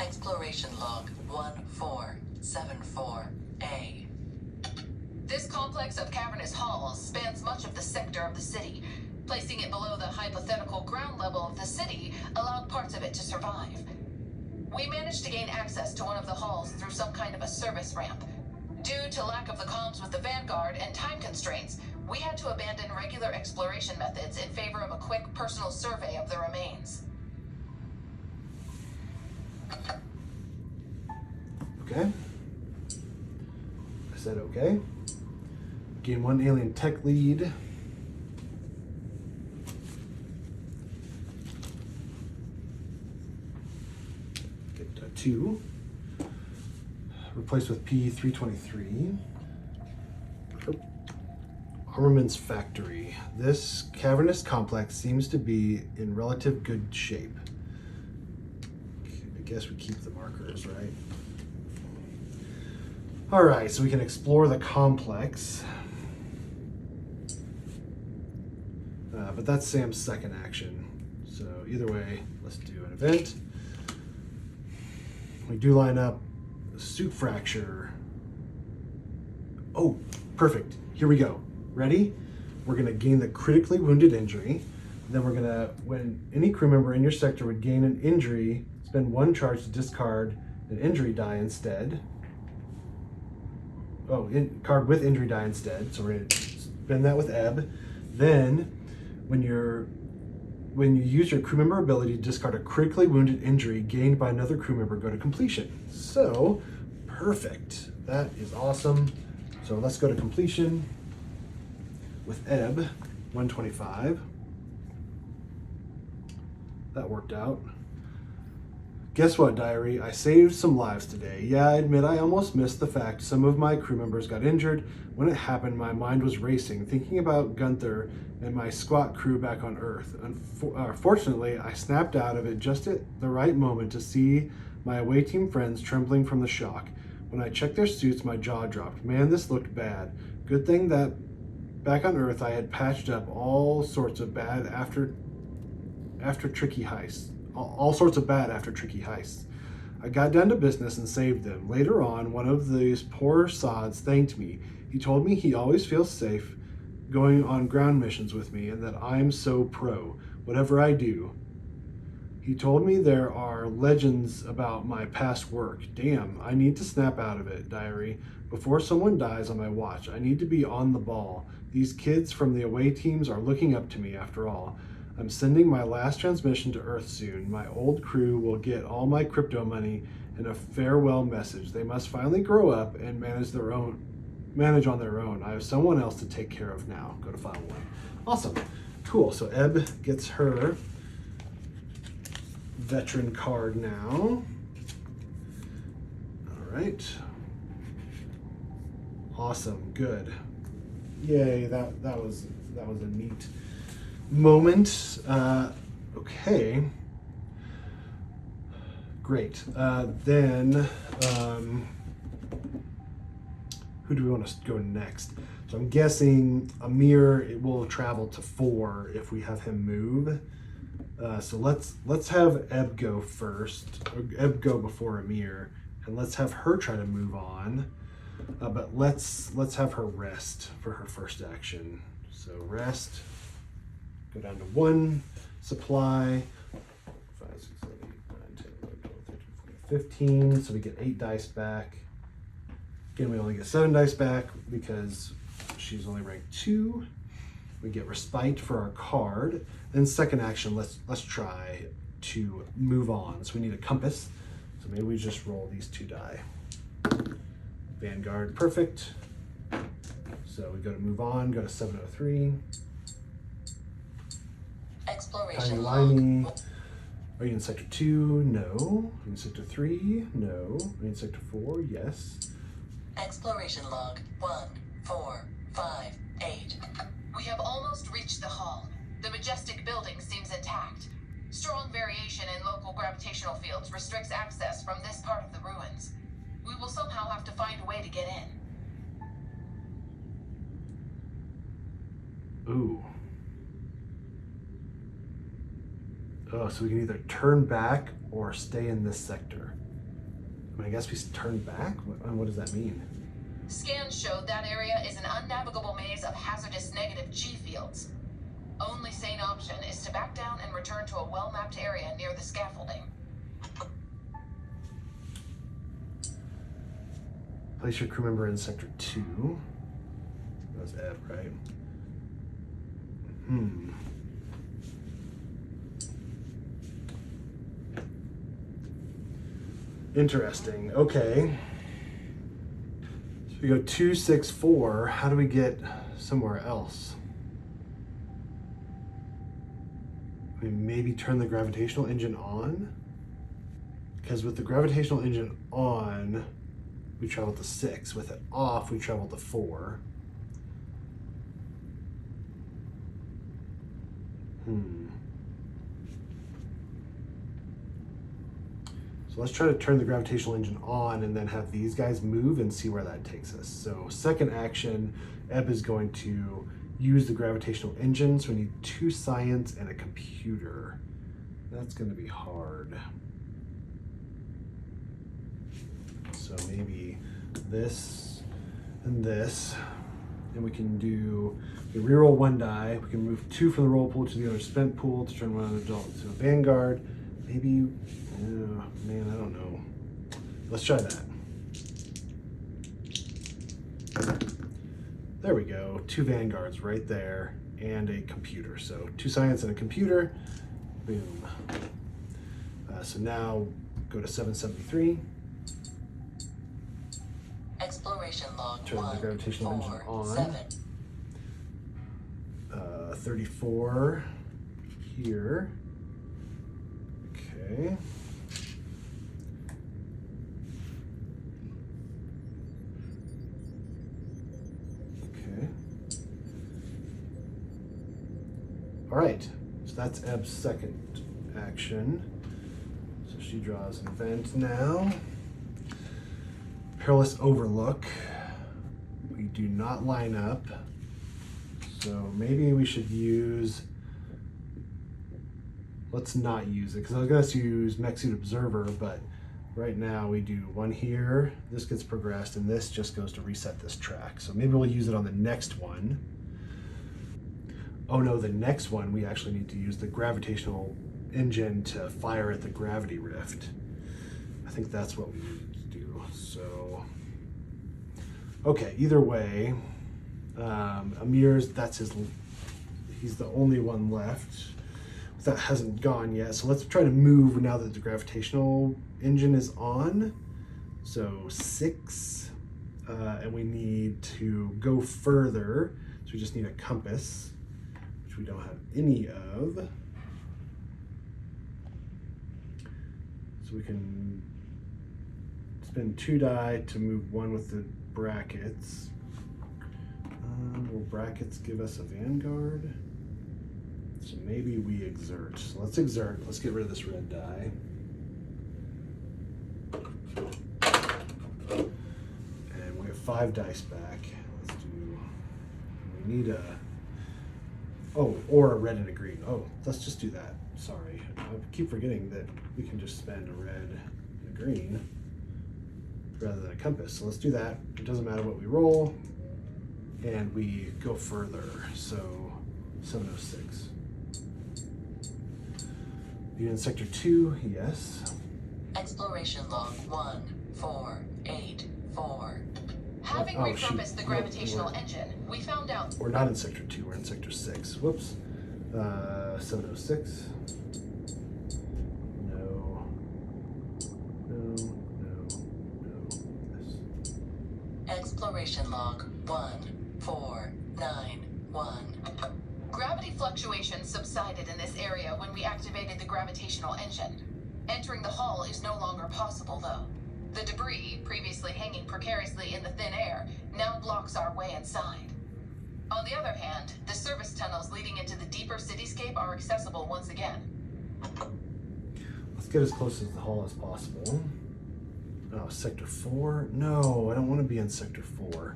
Exploration log 1474A. This complex of cavernous halls spans much of the sector of the city. Placing it below the hypothetical ground level of the city allowed parts of it to survive. We managed to gain access to one of the halls through some kind of a service ramp. Due to lack of the comms with the Vanguard and time constraints, we had to abandon regular exploration methods in favor of a quick personal survey of the remains. Okay. I said okay. Gain 1 alien tech lead. Get 2. Replace with P323. Armaments Factory. This cavernous complex seems to be in relative good shape. I guess we keep the markers, right? All right, so we can explore the complex. But that's Sam's second action. So either way, let's do an event. We do line up suit fracture. Oh, perfect. Here we go. Ready? We're gonna gain the critically wounded injury. Then we're gonna, when any crew member in your sector would gain an injury, spend 1 charge to discard an injury die instead. Oh, card with injury die instead. So we're gonna spend that with Ebb. Then, when you use your crew member ability to discard a critically wounded injury gained by another crew member, go to completion. So, perfect. That is awesome. So let's go to completion with Ebb, 125. That worked out. Guess what, Diary? I saved some lives today. Yeah, I admit I almost missed the fact some of my crew members got injured. When it happened, my mind was racing, thinking about Gunther and my squat crew back on Earth. Fortunately, I snapped out of it just at the right moment to see my away team friends trembling from the shock. When I checked their suits, my jaw dropped. Man, this looked bad. Good thing that back on Earth, I had patched up all sorts of bad after tricky heists. All sorts of bad after tricky heists. I got down to business and saved them. Later on, one of these poor sods thanked me. He told me he always feels safe going on ground missions with me and that I'm so pro, whatever I do. He told me there are legends about my past work. Damn, I need to snap out of it, Diary. Before someone dies on my watch, I need to be on the ball. These kids from the away teams are looking up to me after all. I'm sending my last transmission to Earth soon. My old crew will get all my crypto money and a farewell message. They must finally grow up and manage on their own. I have someone else to take care of now. Go to file 1. Awesome. Cool. So Ebb gets her veteran card now. All right. Awesome. Good. Yay. That was a neat moment. Okay. Great. Then, who do we want to go next? So I'm guessing Amir, it will travel to 4 if we have him move. So let's have Eb go first. Or Eb go before Amir, and let's have her try to move on. But let's have her rest for her first action. So rest. Go down to 1 supply. 5, 6, 7, 8, 9, 10, 11, 12, 13, 14, 15. So we get 8 dice back. Again, we only get 7 dice back because she's only ranked 2. We get respite for our card. Then second action, let's try to move on. So we need a compass. So maybe we just roll these 2 die. Vanguard, perfect. So we go to move on, go to 703. Exploration Tiny log. Limey. Are you in sector 2? No. Are you in sector 3? No. Are you in sector 4? Yes. Exploration log 1458. We have almost reached the hull. The majestic building seems intact. Strong variation in local gravitational fields restricts access from this part of the ruins. We will somehow have to find a way to get in. Ooh. Oh, so we can either turn back or stay in this sector. I mean, I guess we turn back? What does that mean? Scans showed that area is an unnavigable maze of hazardous negative G fields. Only sane option is to back down and return to a well-mapped area near the scaffolding. Place your crew member in sector 2. That was Ed, right? Interesting. Okay. So we go 2, 6, 4. How do we get somewhere else? I mean, maybe turn the gravitational engine on? Because with the gravitational engine on, we travel to 6. With it off, we travel to 4. So let's try to turn the gravitational engine on and then have these guys move and see where that takes us. So second action, Eb is going to use the gravitational engine. So we need 2 science and a computer. That's going to be hard. So maybe this and this. And we can reroll 1 die. We can move 2 from the roll pool to the other spent pool to turn 1 adult to a Vanguard. Maybe, man, I don't know. Let's try that. There we go. 2 Vanguards right there and a computer. So 2 science and a computer. Boom. So now go to 773. Exploration log Turn the gravitational engine on. 147. 34 here. Okay. Okay. All right. So that's Eb's second action. So she draws an event now. Perilous Overlook. We do not line up. So maybe we should use, let's not use it, because I was going to use Mech Suit Observer, but right now we do 1 here, this gets progressed, and this just goes to reset this track. So maybe we'll use it on the next one. Oh no, the next one we actually need to use the gravitational engine to fire at the gravity rift. I think that's what we need to do. So, okay, either way, Amir's, he's the only one left. That hasn't gone yet. So let's try to move now that the gravitational engine is on. So 6, and we need to go further. So we just need a compass, which we don't have any of. So we can spend 2 die to move 1 with the brackets. Will brackets give us a Vanguard? So maybe we exert. So let's exert. Let's get rid of this red die. 5 dice back. Let's do, we need a, oh, or a red and a green. Oh, let's just do that. Sorry, I keep forgetting that we can just spend a red and a green rather than a compass. So let's do that. It doesn't matter what we roll, and we go further. So 706. You in sector 2? Yes. Exploration log 1484. Having Oh, repurposed shoot. the gravitational engine, we found out. We're not in sector 2, we're in sector 6. Whoops. 706. No. No, no, no. Yes. Exploration log 1491. Gravity fluctuations subsided in this area when we activated the gravitational engine. Entering the hull is no longer possible, though. The debris, previously hanging precariously in the thin air, now blocks our way inside. On the other hand, the service tunnels leading into the deeper cityscape are accessible once again. Let's get as close to the hull as possible. Oh, sector 4? No, I don't want to be in sector 4.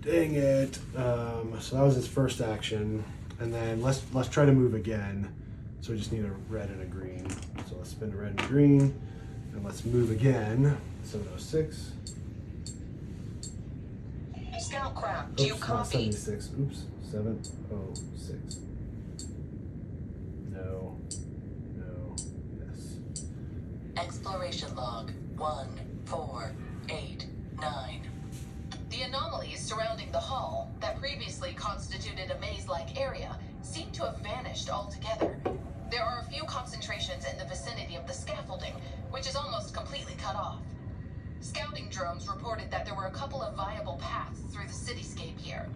Dang it. So that was his first action. And then let's try to move again. So we just need a red and a green. So let's spend a red and a green. And let's move again. 706. Scoutcraft, do you Oops, copy? 76. Oops. 706. No. No. Yes. Exploration log 1489. The anomalies surrounding the hull, that previously constituted a maze-like area, seem to have vanished altogether. There are a few concentrations in the vicinity of the scaffolding, which is almost completely cut off. Scouting drones reported that there were a couple of viable paths through the cityscape here.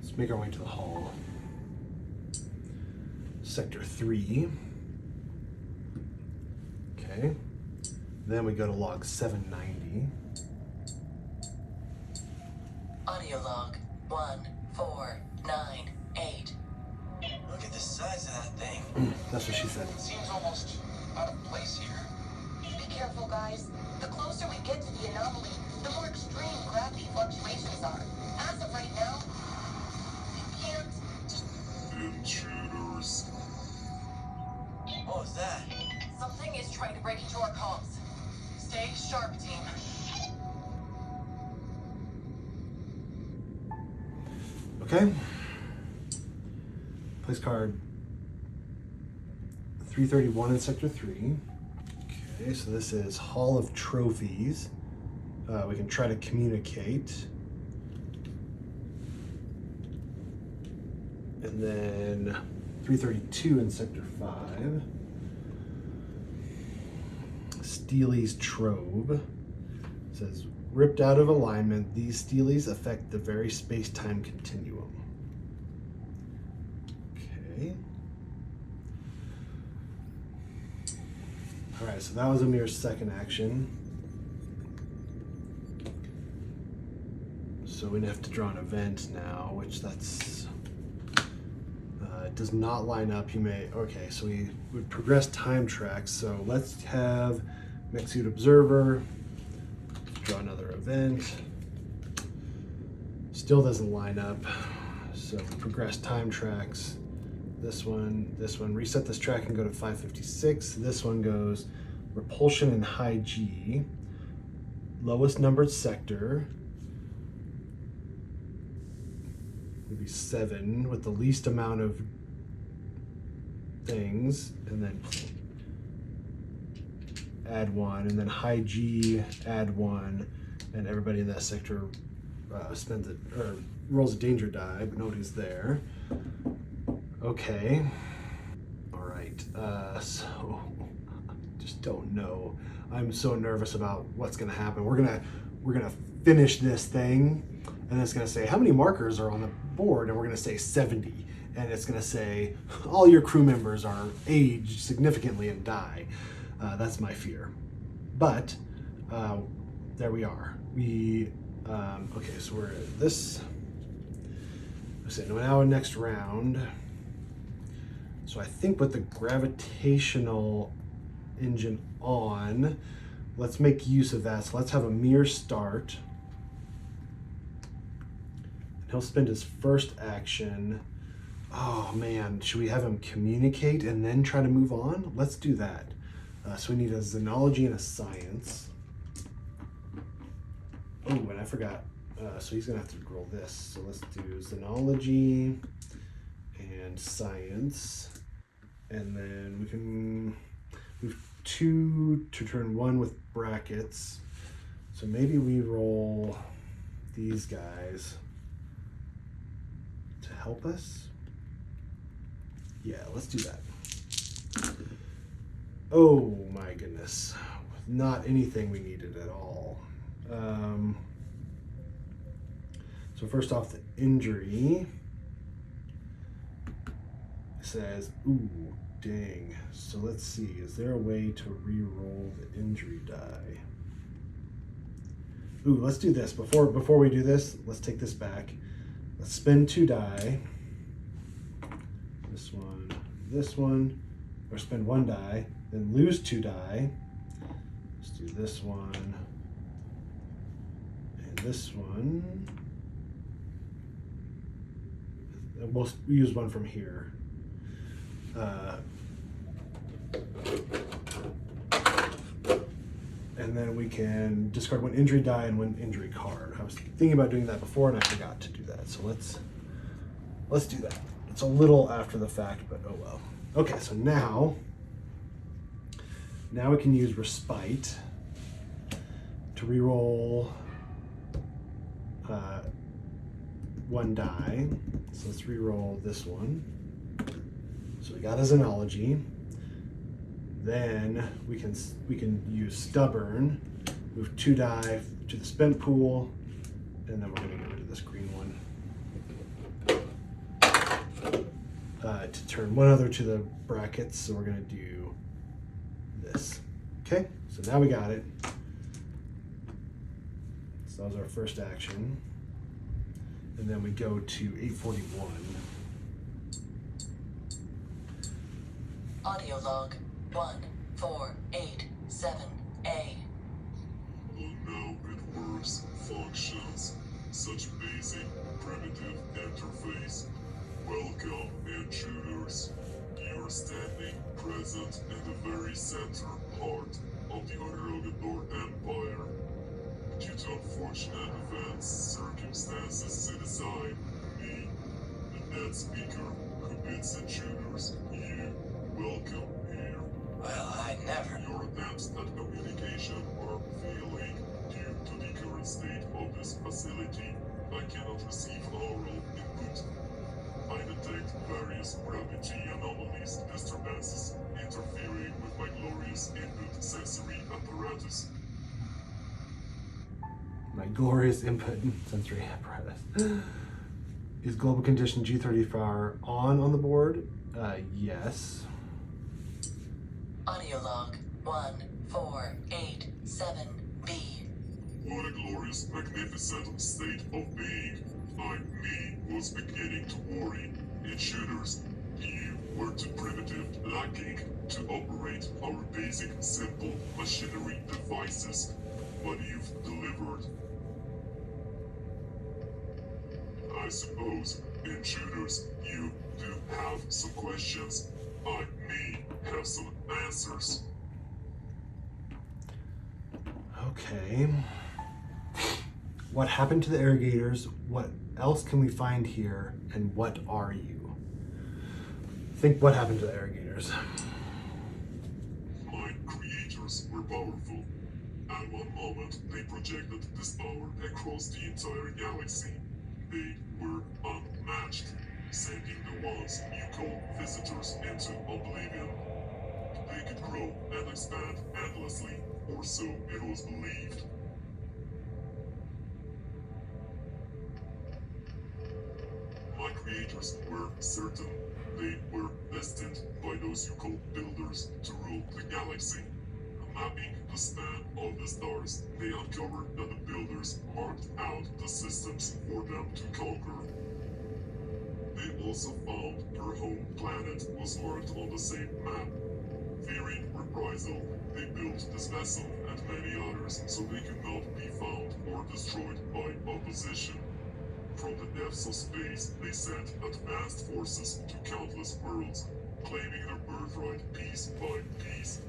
Let's make our way to the hull. Sector 3. Okay. Then we go to log 790. Audio log 1498. Look at the size of that thing. That's what she said. Seems almost out of place here. Be careful, guys. The closer we get to the anomaly, the more extreme gravity fluctuations are. As of right now, we can't. Intruders. What was that? Something is trying to break into our comms. Stay sharp, team. Okay. Place card 331 in sector 3. Okay, so this is Hall of Trophies. We can try to communicate. And then 332 in sector 5. Steely's Trove. It says, ripped out of alignment, these steelies affect the very space-time continuum. Okay. All right, so that was Amir's second action. So we have to draw an event now, which that's it does not line up. You may, okay, so we would progress time tracks. So let's have Mech Suit Observer. Draw another event. Still doesn't line up. So we progress time tracks. This one, reset this track and go to 556. This one goes repulsion and high G. Lowest numbered sector would be 7 with the least amount of things, and then add 1, and then high G, add 1, and everybody in that sector spends it or rolls a danger die, but nobody's there. Okay. All right. So just don't know. I'm so nervous about what's gonna happen. We're gonna finish this thing, and it's gonna say how many markers are on the board, and we're gonna say 70, and it's gonna say all your crew members are aged significantly and die. That's my fear. But there we are. Okay, so we're at this. So now next round. So I think with the gravitational engine on, let's make use of that. So let's have a mere start. And he'll spend his first action. Oh man, should we have him communicate and then try to move on? Let's do that. So we need a xenology and a science. Oh, and I forgot. So he's gonna have to roll this. So let's do xenology and science. And then we can move 2 to turn 1 with brackets. So maybe we roll these guys to help us. Yeah, let's do that. Oh my goodness. Not anything we needed at all. So first off, the injury says, ooh, dang. So let's see, is there a way to re-roll the injury die? Ooh, let's do this. Before we do this, let's take this back. Let's spend 2 die. This one, or spend 1 die, then lose 2 die. Let's do this one, and this one. And we'll use one from here. And then we can discard 1 injury die and 1 injury card. I was thinking about doing that before and I forgot to do that. So let's do that. It's a little after the fact, but oh well. Okay, so now we can use Respite to reroll 1 die. So let's reroll this one. So we got a Xenology. Then we can use Stubborn, move 2 die to the spent pool, and then we're going to get rid of this green one. To turn 1 other to the brackets, so we're going to do this. Okay, so now we got it. So that was our first action. And then we go to 841. Audio log 1487A. Now it works, functions, such basic, primitive interface. Welcome, intruders. You're standing present in the very center heart of the Arrogator Empire. Due to unfortunate events, circumstances set aside, me, the dead speaker, who bids intruders, you, welcome here. Well, I never. Your attempts at communication are failing due to the current state of this facility. I cannot receive oral input. I detect various gravity anomalies, disturbances, interfering with my glorious input sensory apparatus. My glorious input sensory apparatus. Is global condition G34 on the board? Yes. Audio log 1487B. What a glorious, magnificent state of being. Me, was beginning to worry. Intruders, you were too primitive, lacking to operate our basic, simple machinery devices. But you've delivered. I suppose, intruders, you do have some questions. Me, have some answers. Okay. What happened to the Arrogators? What else can we find here? And what are you? Think what happened to the Arrogators. My creators were powerful. At one moment, they projected this power across the entire galaxy. They were unmatched, sending the ones you call visitors into oblivion. They could grow and expand endlessly, or so it was believed. My creators were certain they were destined by those you call builders to rule the galaxy. Mapping the span of the stars, they uncovered that the builders marked out the systems for them to conquer. They also found their home planet was marked on the same map. Fearing reprisal, they built this vessel and many others, so they could not be found or destroyed by opposition. From the depths of space, they sent advanced forces to countless worlds, claiming their birthright piece by piece.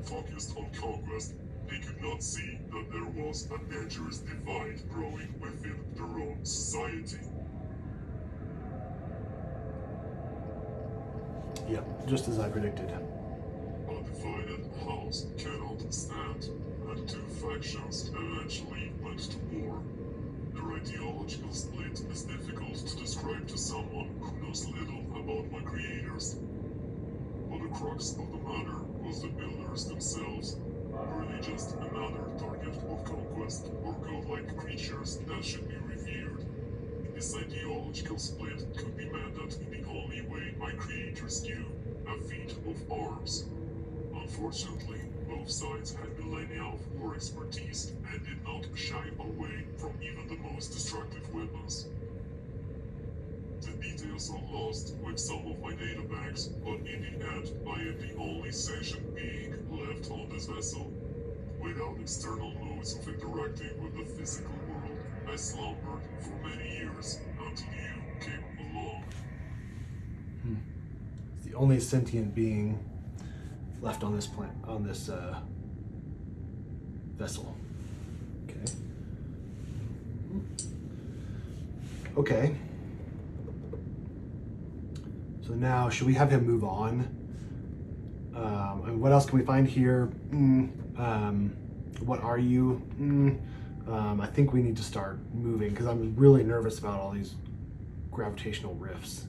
Focused on conquest, they could not see that there was a dangerous divide growing within their own society. Yep, just as I predicted. A divided house cannot stand, and two factions eventually went to war. Their ideological split is difficult to describe to someone who knows little about my creators. But the crux of the matter was the builders themselves. Were they just another target of conquest, or godlike creatures that should be revered? This ideological split could be mended in the only way my creators knew, a feat of arms. Unfortunately, both sides had millennia of war expertise and did not shy away from even the most destructive weapons. The details are lost with some of my databanks, but in the end, I am the only sentient being left on this vessel. Without external modes of interacting with the physical world, I slumbered for many years until you came along. It's the only sentient being left on this vessel. Okay. Okay. So now, should we have him move on? And what else can we find here? What are you? I think we need to start moving because I'm really nervous about all these gravitational rifts.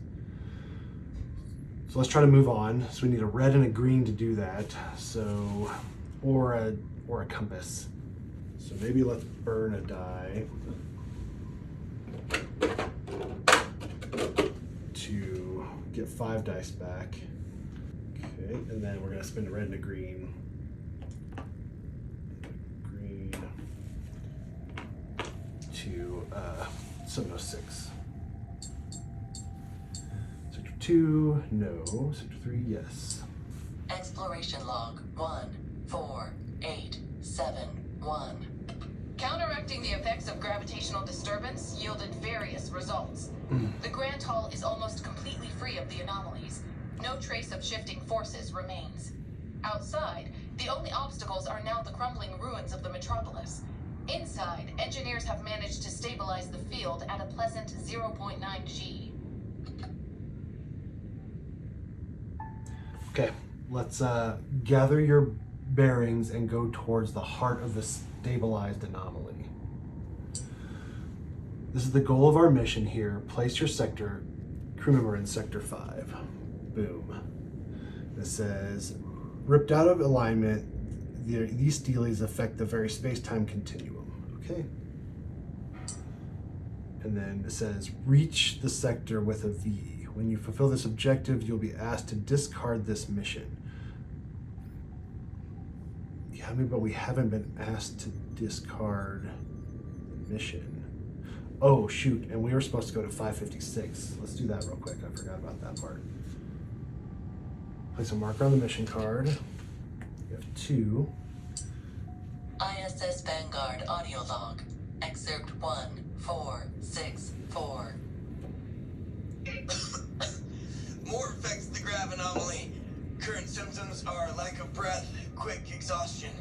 So let's try to move on. So we need a red and a green to do that. So, or a compass. So maybe let's burn a die to get 5 dice back. Okay, and then we're gonna spin a red and a green. Green to 706. Sector 2, no. Sector 3, yes. Exploration log 14871. Counteracting the effects of gravitational disturbance yielded various results. The Grand Hall is almost completely free of the anomalies. No trace of shifting forces remains. Outside, the only obstacles are now the crumbling ruins of the metropolis. Inside, engineers have managed to stabilize the field at a pleasant 0.9 G. Okay, let's gather your bearings and go towards the heart of the stabilized anomaly. This is the goal of our mission here. Place your sector, crew member in Sector 5. Boom. It says, ripped out of alignment, these steelies affect the very space-time continuum. Okay. And then it says, reach the sector with a V. When you fulfill this objective, you'll be asked to discard this mission. Yeah, I mean, but we haven't been asked to discard the mission. Oh, shoot, and we were supposed to go to 556. Let's do that real quick. I forgot about that part. Place a marker on the mission card. We have 2. ISS Vanguard audio log. Excerpt 1464. More effects of the grav anomaly. Current symptoms are lack of breath, quick exhaustion.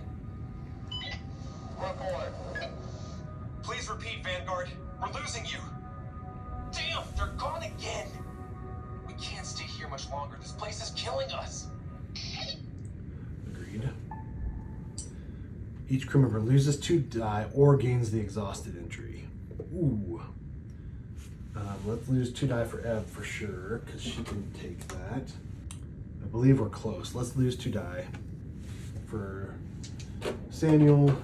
Report. Please repeat, Vanguard. We're losing you. Damn, they're gone again. We can't stay here much longer. This place is killing us. Agreed. Each crew member loses 2 die or gains the exhausted injury. Ooh. Let's lose 2 die for Ev for sure, because she can take that. I believe we're close. Let's lose 2 die for Samuel.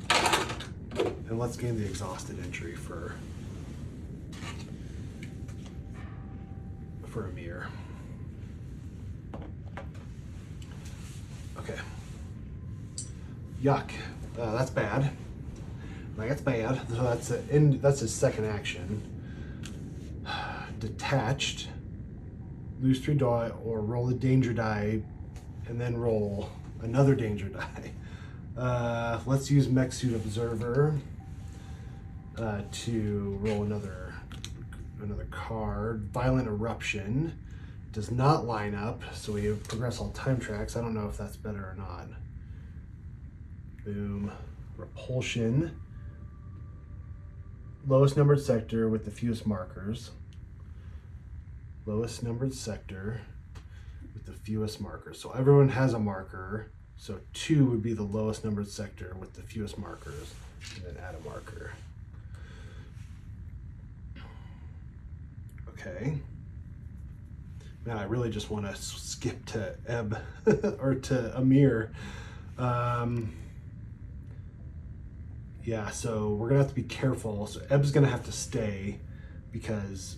And let's gain the exhausted injury for Amir. Okay. Yuck. That's bad. Like, that's bad. So that's his second action. Detached. Lose 3 die or roll a danger die and then roll another danger die. Let's use Mech Suit Observer to roll another card. Violent Eruption does not line up, so we progress all time tracks. I don't know if that's better or not. Boom. Repulsion. Lowest numbered sector with the fewest markers. Lowest numbered sector with the fewest markers. So everyone has a marker. So 2 would be the lowest numbered sector with the fewest markers. And then add a marker. Okay. Man, I really just want to skip to Ebb or to Amir. Yeah, so we're gonna have to be careful. So Ebb's gonna have to stay because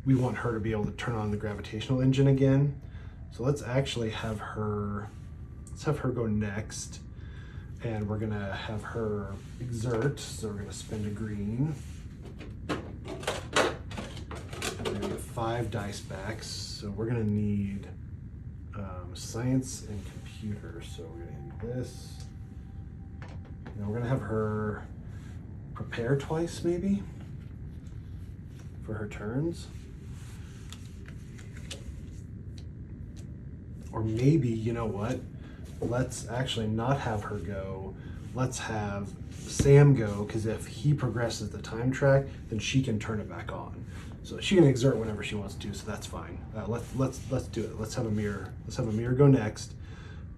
we want her to be able to turn on the gravitational engine again. So let's actually have her. Let's have her go next, and we're gonna have her exert. So we're gonna spend a green. We're gonna get 5 dice back. So we're gonna need science and computer. So we're gonna need this. Now we're gonna have her prepare twice, maybe, for her turns. Or maybe, you know what? Let's actually not have her go. Let's have Sam go, because if he progresses the time track, then she can turn it back on. So she can exert whenever she wants to, so that's fine. Let's do it. Let's have Amir go next.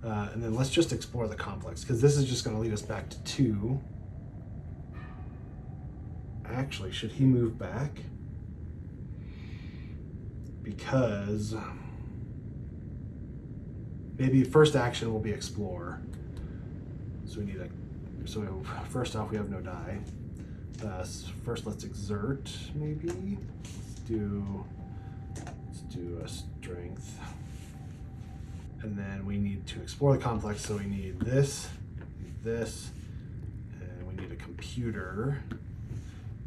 And then let's just explore the complex, because this is just going to lead us back to 2. Actually, should he move back? Because maybe first action will be explore. So we need so first off, we have no die. First, let's exert. Maybe let's do a strength. And then we need to explore the complex, so we need this, and we need a computer.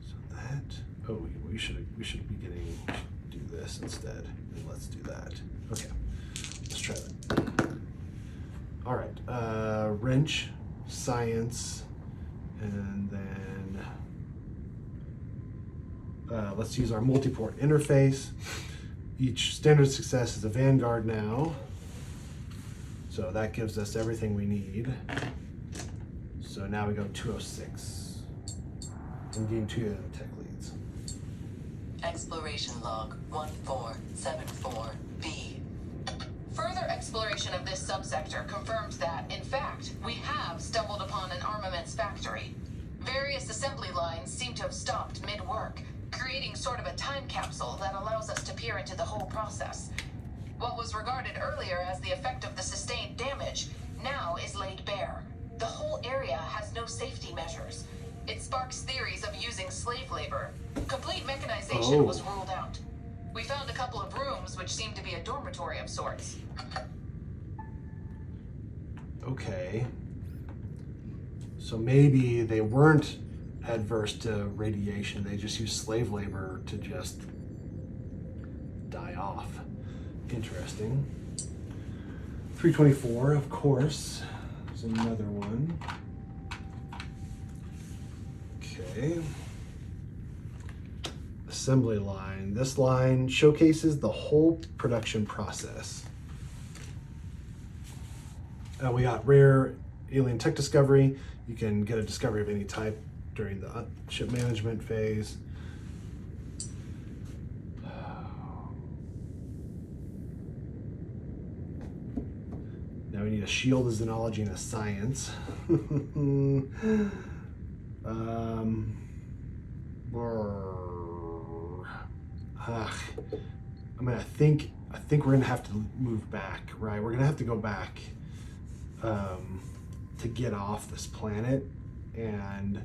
So that, we should be do this instead. And let's do that. Okay, let's try that. All right, wrench, science, and then let's use our multi-port interface. Each standard success is a Vanguard now. So that gives us everything we need. So now we go 206 and gain 2 of the tech leads. Exploration log 1474B. Further exploration of this subsector confirmed that, in fact, we have stumbled upon an armaments factory. Various assembly lines seem to have stopped mid-work, creating sort of a time capsule that allows us to peer into the whole process. What was regarded earlier as the effect of the sustained damage now is laid bare. The whole area has no safety measures. It sparks theories of using slave labor. Complete mechanization was ruled out. We found a couple of rooms which seem to be a dormitory of sorts. Okay. So maybe they weren't adverse to radiation. They just used slave labor to just die off. Interesting. 324, of course. There's another one. Okay. Assembly line. This line showcases the whole production process. We got rare alien tech discovery. You can get a discovery of any type during the ship management phase. Now we need a shield, a xenology, and a science. I think we're gonna have to move back, right? We're gonna have to go back to get off this planet, and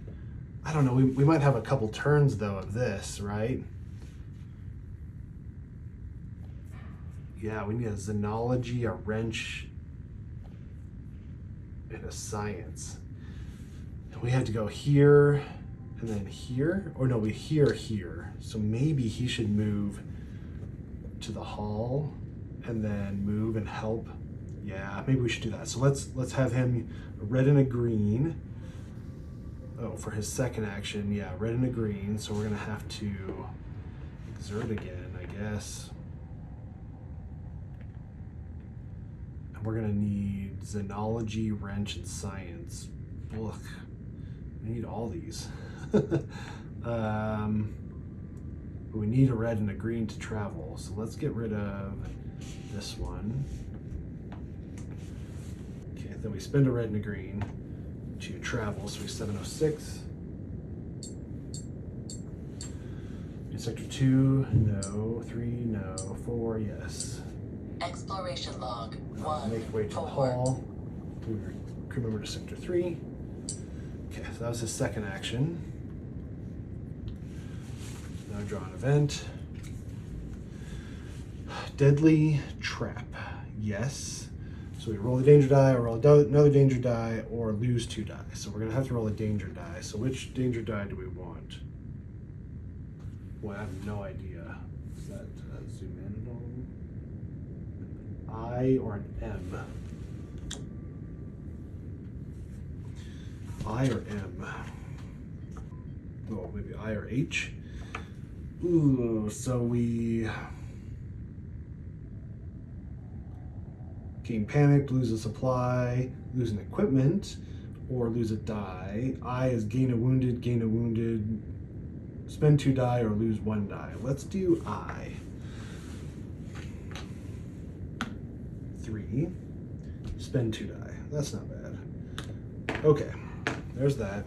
I don't know. We might have a couple turns though of this, right? Yeah, we need a xenology, a wrench, and a science. And we had to go here and then here, or no, we here. So maybe he should move to the hall and then move and help Yeah, maybe we should do that. So let's have him a red and a green. Oh, for his second action, yeah, red and a green. So we're gonna have to exert again, I guess. And we're gonna need Xenology, Wrench, and Science. Look, we need all these. But we need a red and a green to travel. So let's get rid of this one. Okay, then we spend a red and a green to travel. So we 706. In sector 2, no. 3, no. 4, yes. Exploration log 1. Make way to the 4. hall. Move your crew member to sector 3. Okay, so that was his second action. Now draw an event. Deadly trap. Yes. So we roll the danger die, or roll another danger die, or lose 2 die. So we're gonna have to roll a danger die. So which danger die do we want? Boy, I have no idea. Is that zoom in at all? I or an M? I or M? Oh, maybe I or H? Ooh, so we gain panicked, lose a supply, lose an equipment, or lose a die. I is gain a wounded, spend 2 die, or lose 1 die. Let's do I. 3, spend 2 die. That's not bad. Okay, there's that.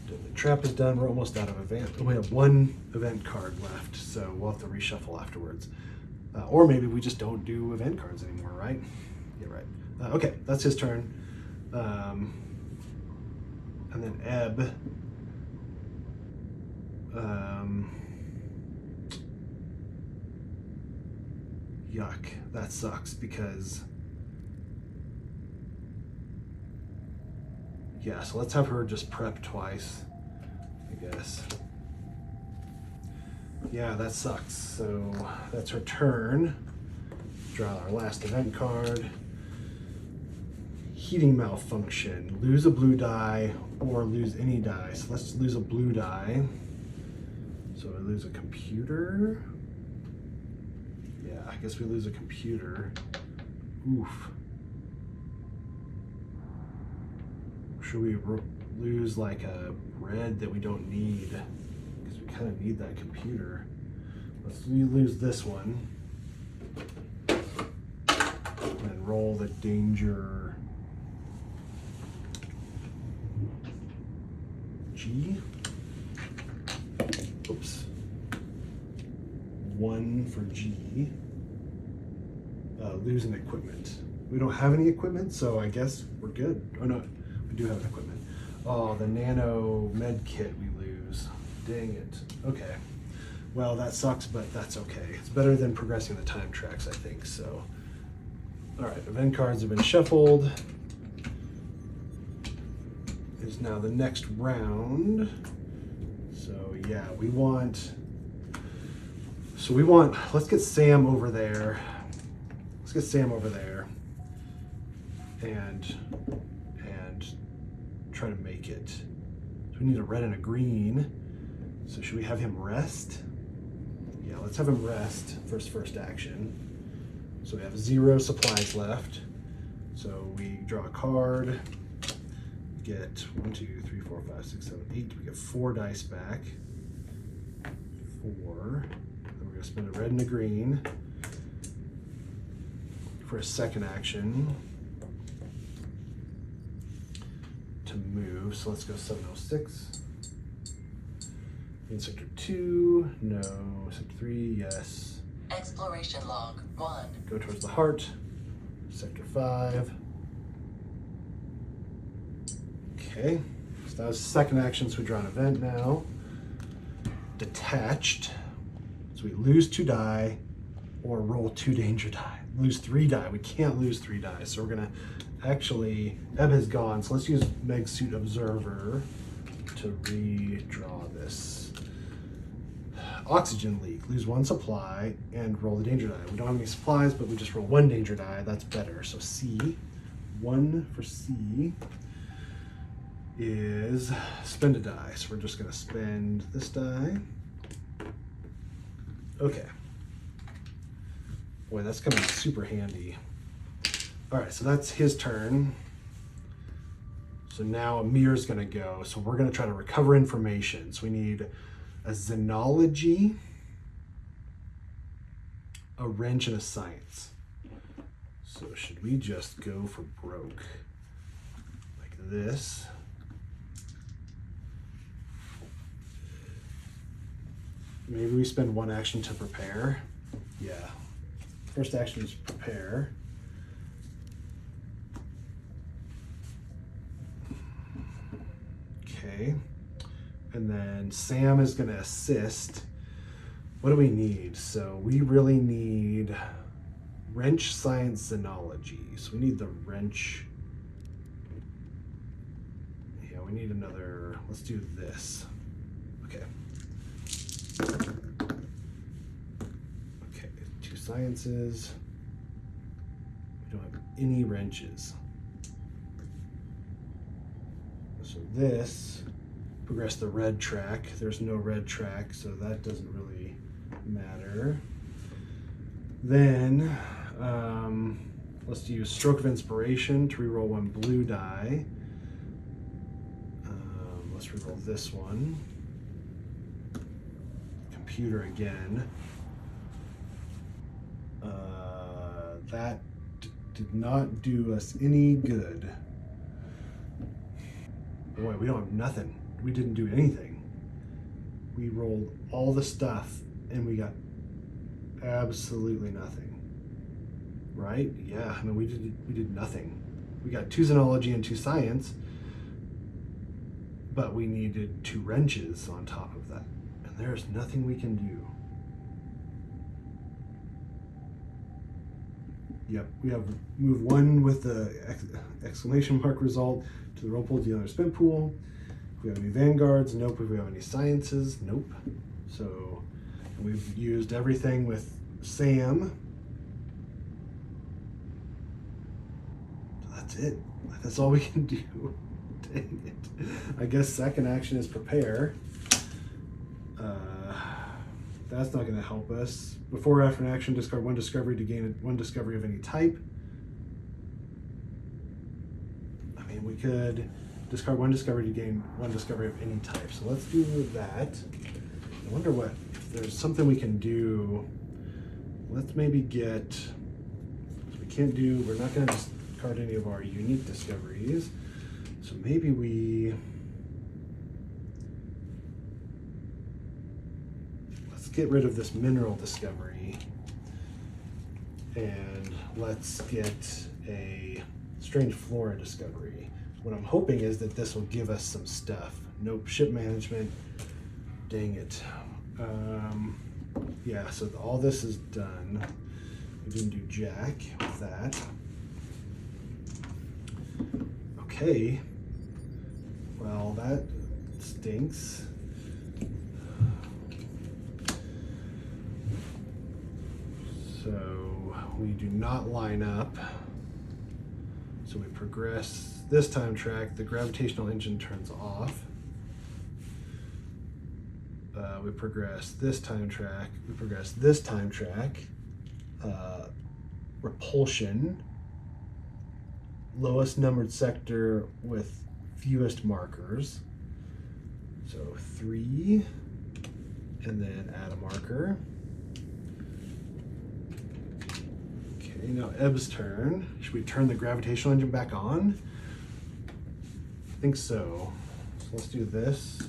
The trap is done. We're almost out of event. We have 1 event card left, so we'll have to reshuffle afterwards. Or maybe we just don't do event cards anymore, right? Yeah, right. Okay, that's his turn. And then Ebb. Yuck, that sucks because... Yeah, so let's have her just prep twice, I guess. Yeah, that sucks. So that's her turn. Draw our last event card. Heating malfunction. Lose a blue die or lose any die. So let's lose a blue die. So we lose a computer. Yeah, I guess we lose a computer. Oof. Should we lose like a red that we don't need? Because we kind of need that computer. Let's lose this one. And roll the danger G. Oops. 1 for G. Lose an equipment. We don't have any equipment, so I guess we're good. Oh no, we do have an equipment. Oh, the nano med kit we lose. Dang it. Okay. Well, that sucks, but that's okay. It's better than progressing the time tracks, I think, so. All right, event cards have been shuffled. Is now the next round. So yeah, let's get Sam over there. Let's get Sam over there and try to make it. So we need a red and a green. So should we have him rest? Yeah, let's have him rest for his first action. So we have 0 supplies left. So we draw a card, get 1, 2, 3, 4, 5, 6, 7, 8. We get 4 dice back. 4. Then we're gonna spend a red and a green for a second action to move. So let's go 706. In sector 2, no. Sector 3, yes. Exploration log 1. Go towards the heart. Sector 5. Okay, so that was the second action, so we draw an event now. Detached. So we lose 2 die or roll 2 danger die. Lose 3 die. We can't lose 3 die. So we're gonna actually, Ebb has gone, so let's use Meg Suit Observer to redraw this. Oxygen leak. Lose 1 supply and roll the danger die. We don't have any supplies, but we just roll 1 danger die. That's better. So C, 1 for C is spend a die. So we're just going to spend this die. Okay. Boy, that's coming super handy. All right, so that's his turn. So now Amir's going to go. So we're going to try to recover information. So we need a xenology, a wrench, and a science. So should we just go for broke? Like this. Maybe we spend 1 action to prepare. Yeah. First action is prepare. Okay. And then Sam is going to assist. What do we need? So we really need wrench, science, xenology. So we need the wrench. Yeah, we need another. Let's do this. Okay. Okay, 2 sciences. We don't have any wrenches. So this, progress the red track. There's no red track, so that doesn't really matter. Then, let's use Stroke of Inspiration to reroll 1 blue die. Let's reroll this one. Computer again. That did not do us any good. Boy, we don't have nothing. We didn't do anything. We rolled all the stuff and we got absolutely nothing. Right? Yeah, I mean we did nothing. We got 2 xenology and 2 science, but we needed 2 wrenches on top of that. And there's nothing we can do. Yep, we have move 1 with the exclamation mark result to the roll pool, deal or spin pool. If we have any Vanguards, nope. If we have any sciences, nope. So we've used everything with Sam. So that's it. That's all we can do. Dang it. I guess second action is prepare. That's not going to help us. Before or after an action, discard 1 discovery to gain 1 discovery of any type. I mean, we could discard 1 discovery to gain 1 discovery of any type. So let's do that. I wonder what, if there's something we can do. Let's maybe get, so we can't do, we're not going to discard any of our unique discoveries. So maybe we, get rid of this mineral discovery and let's get a strange flora discovery. What I'm hoping is that this will give us some stuff. Nope, ship management. Dang it. Yeah, so all this is done. We didn't do jack with that. Okay. Well, that stinks. So we do not line up. So we progress this time track. The gravitational engine turns off. We progress this time track. We progress this time track. Repulsion. Lowest numbered sector with fewest markers. So 3. And then add a marker. Okay, now Ebb's turn. Should we turn the gravitational engine back on? I think so. So let's do this.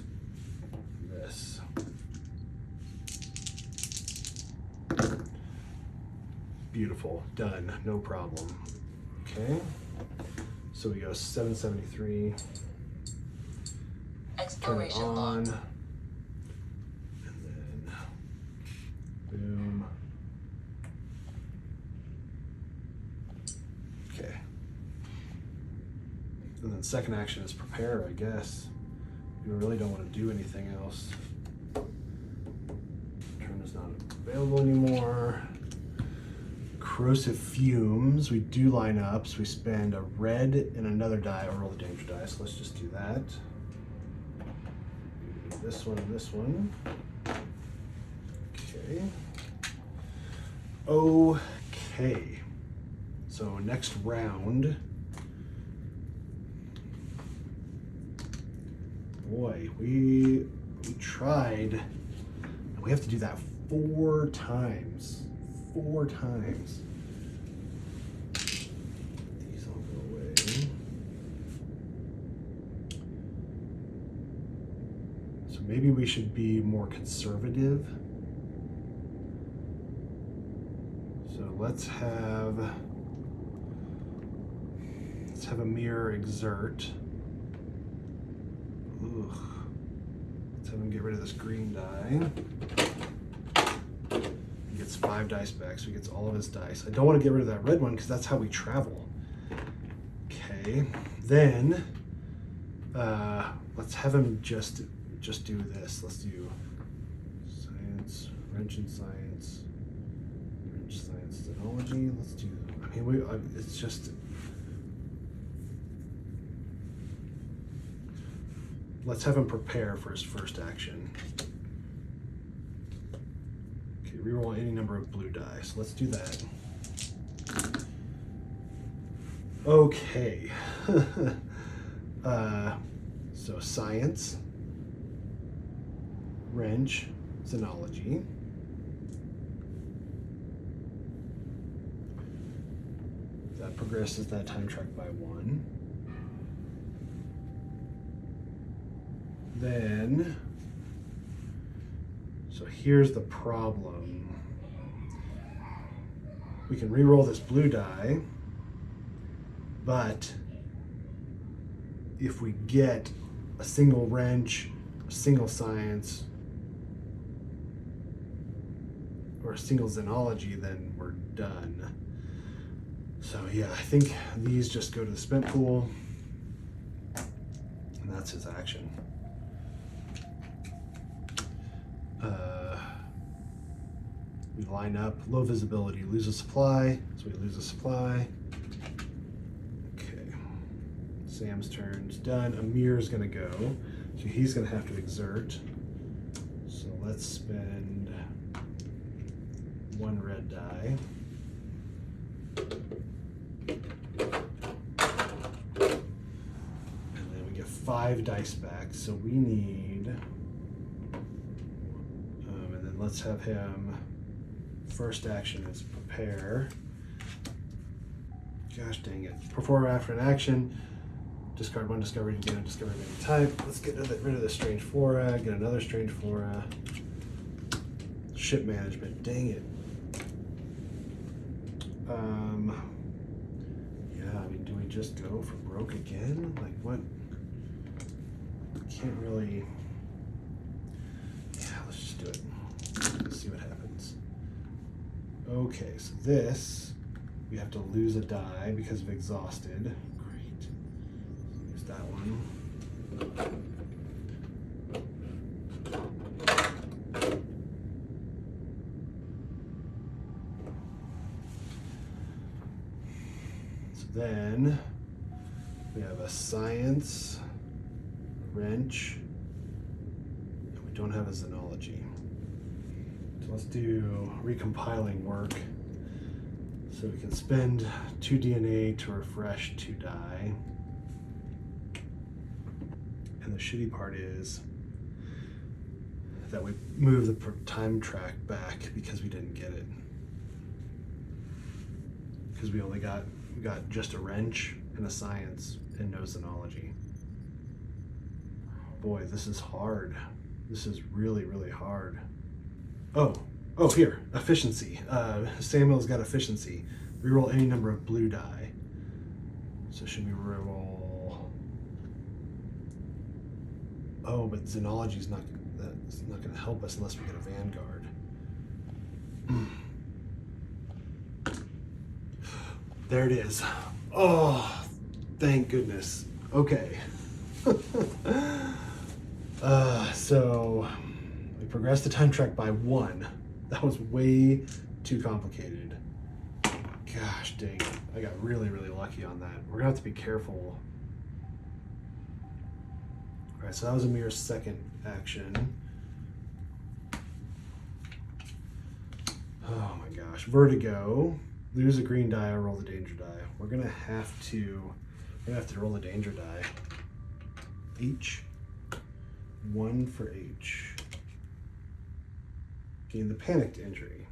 This. Beautiful. Done. No problem. Okay. So we go 773. Turn it Exploration on. locked. And then boom. Okay. And then second action is prepare, I guess. We really don't want to do anything else. is not available anymore. Corrosive fumes, we do line up, so we spend a red and another die, or roll the danger die, so let's just do that. This one and this one. Okay. Okay. So next round. Boy, we tried, and we have to do that 4 times. 4 times. These all go away. So maybe we should be more conservative. So let's have a mirror exert. Ugh. Let's have him get rid of this green die. He gets 5 dice back, so he gets all of his dice. I don't want to get rid of that red one because that's how we travel. Okay, then let's have him just do this. Let's do science, wrench and science, wrench, science, technology. Let's do. I mean, it's just. Let's have him prepare for his first action. Okay, reroll any number of blue die. So let's do that. Okay. So science, wrench, xenology. That progresses that time track by 1. Then, so here's the problem. We can re-roll this blue die, but if we get a single wrench, a single science, or a single xenology, then we're done. So yeah, I think these just go to the spent pool, and that's his action. We line up, low visibility, lose a supply, so we lose a supply. Okay, Sam's turn's done. Amir's gonna go, so he's gonna have to exert. So let's spend 1 red die. And then we get 5 dice back, so we need, and then let's have him, first action is prepare. Gosh dang it. Perform after an action. Discard 1 discovery to gain a discovery of any type. Let's get rid of the strange flora. Get another strange flora. Ship management. Dang it. Yeah, I mean, do we just go for broke again? Like, what? Can't really. Yeah, let's just do it. Let's see what happens. Okay, so this, we have to lose a die because of exhausted. Great. Use that one. So then we have a science, wrench, and we don't have a xenology. So let's do recompiling work. So we can spend 2 DNA to refresh 2 die. And the shitty part is that we move the time track back because we didn't get it. Because we got just a wrench and a science and no xenology. Boy, this is hard. This is really, really hard. Oh, here, efficiency. Samuel's got efficiency. Reroll any number of blue die. So should we reroll? Oh, but xenology's that's not going to help us unless we get a Vanguard. There it is. Oh, thank goodness. Okay. So we progressed the time track by 1. That was way too complicated. Gosh dang it. I got really, really lucky on that. We're gonna have to be careful. All right, so that was a mere second action. Oh my gosh. Vertigo. Lose a green die or roll the danger die. We're gonna have to roll the danger die. H. 1 for H. Gain the panicked injury.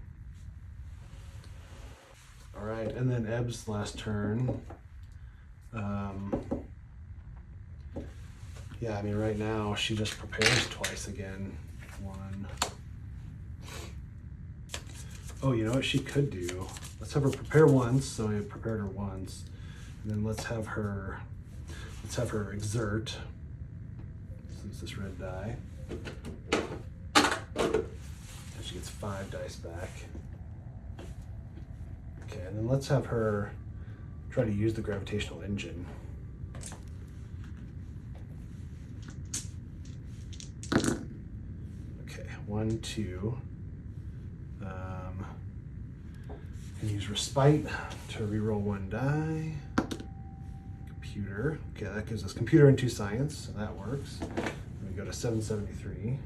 All right, and then Ebb's last turn. Yeah, I mean, right now she just prepares twice again. 1. Oh, you know what she could do? Let's have her prepare once, so we prepared her once. And then let's have her exert. Let's lose this red die. And she gets 5 dice back. Okay, and then let's have her try to use the gravitational engine. Okay, 1, 2. And use respite to reroll 1 die. Computer. Okay, that gives us computer and 2 science, so that works. And we go to 773.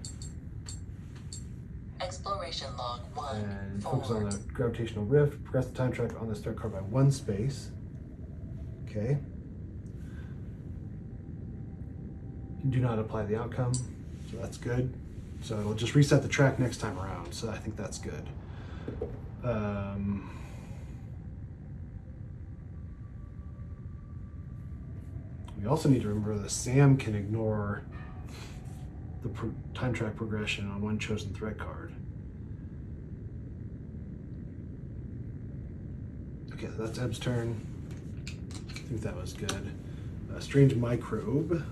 Exploration log 1. And forward. focus on the gravitational rift. Progress the time track on the start card by 1 space. Okay. You do not apply the outcome, so that's good. So it'll just reset the track next time around, so I think that's good. We also need to remember that Sam can ignore the time track progression on 1 chosen threat card. Okay, so that's Ebb's turn. I think that was good. Strange microbe.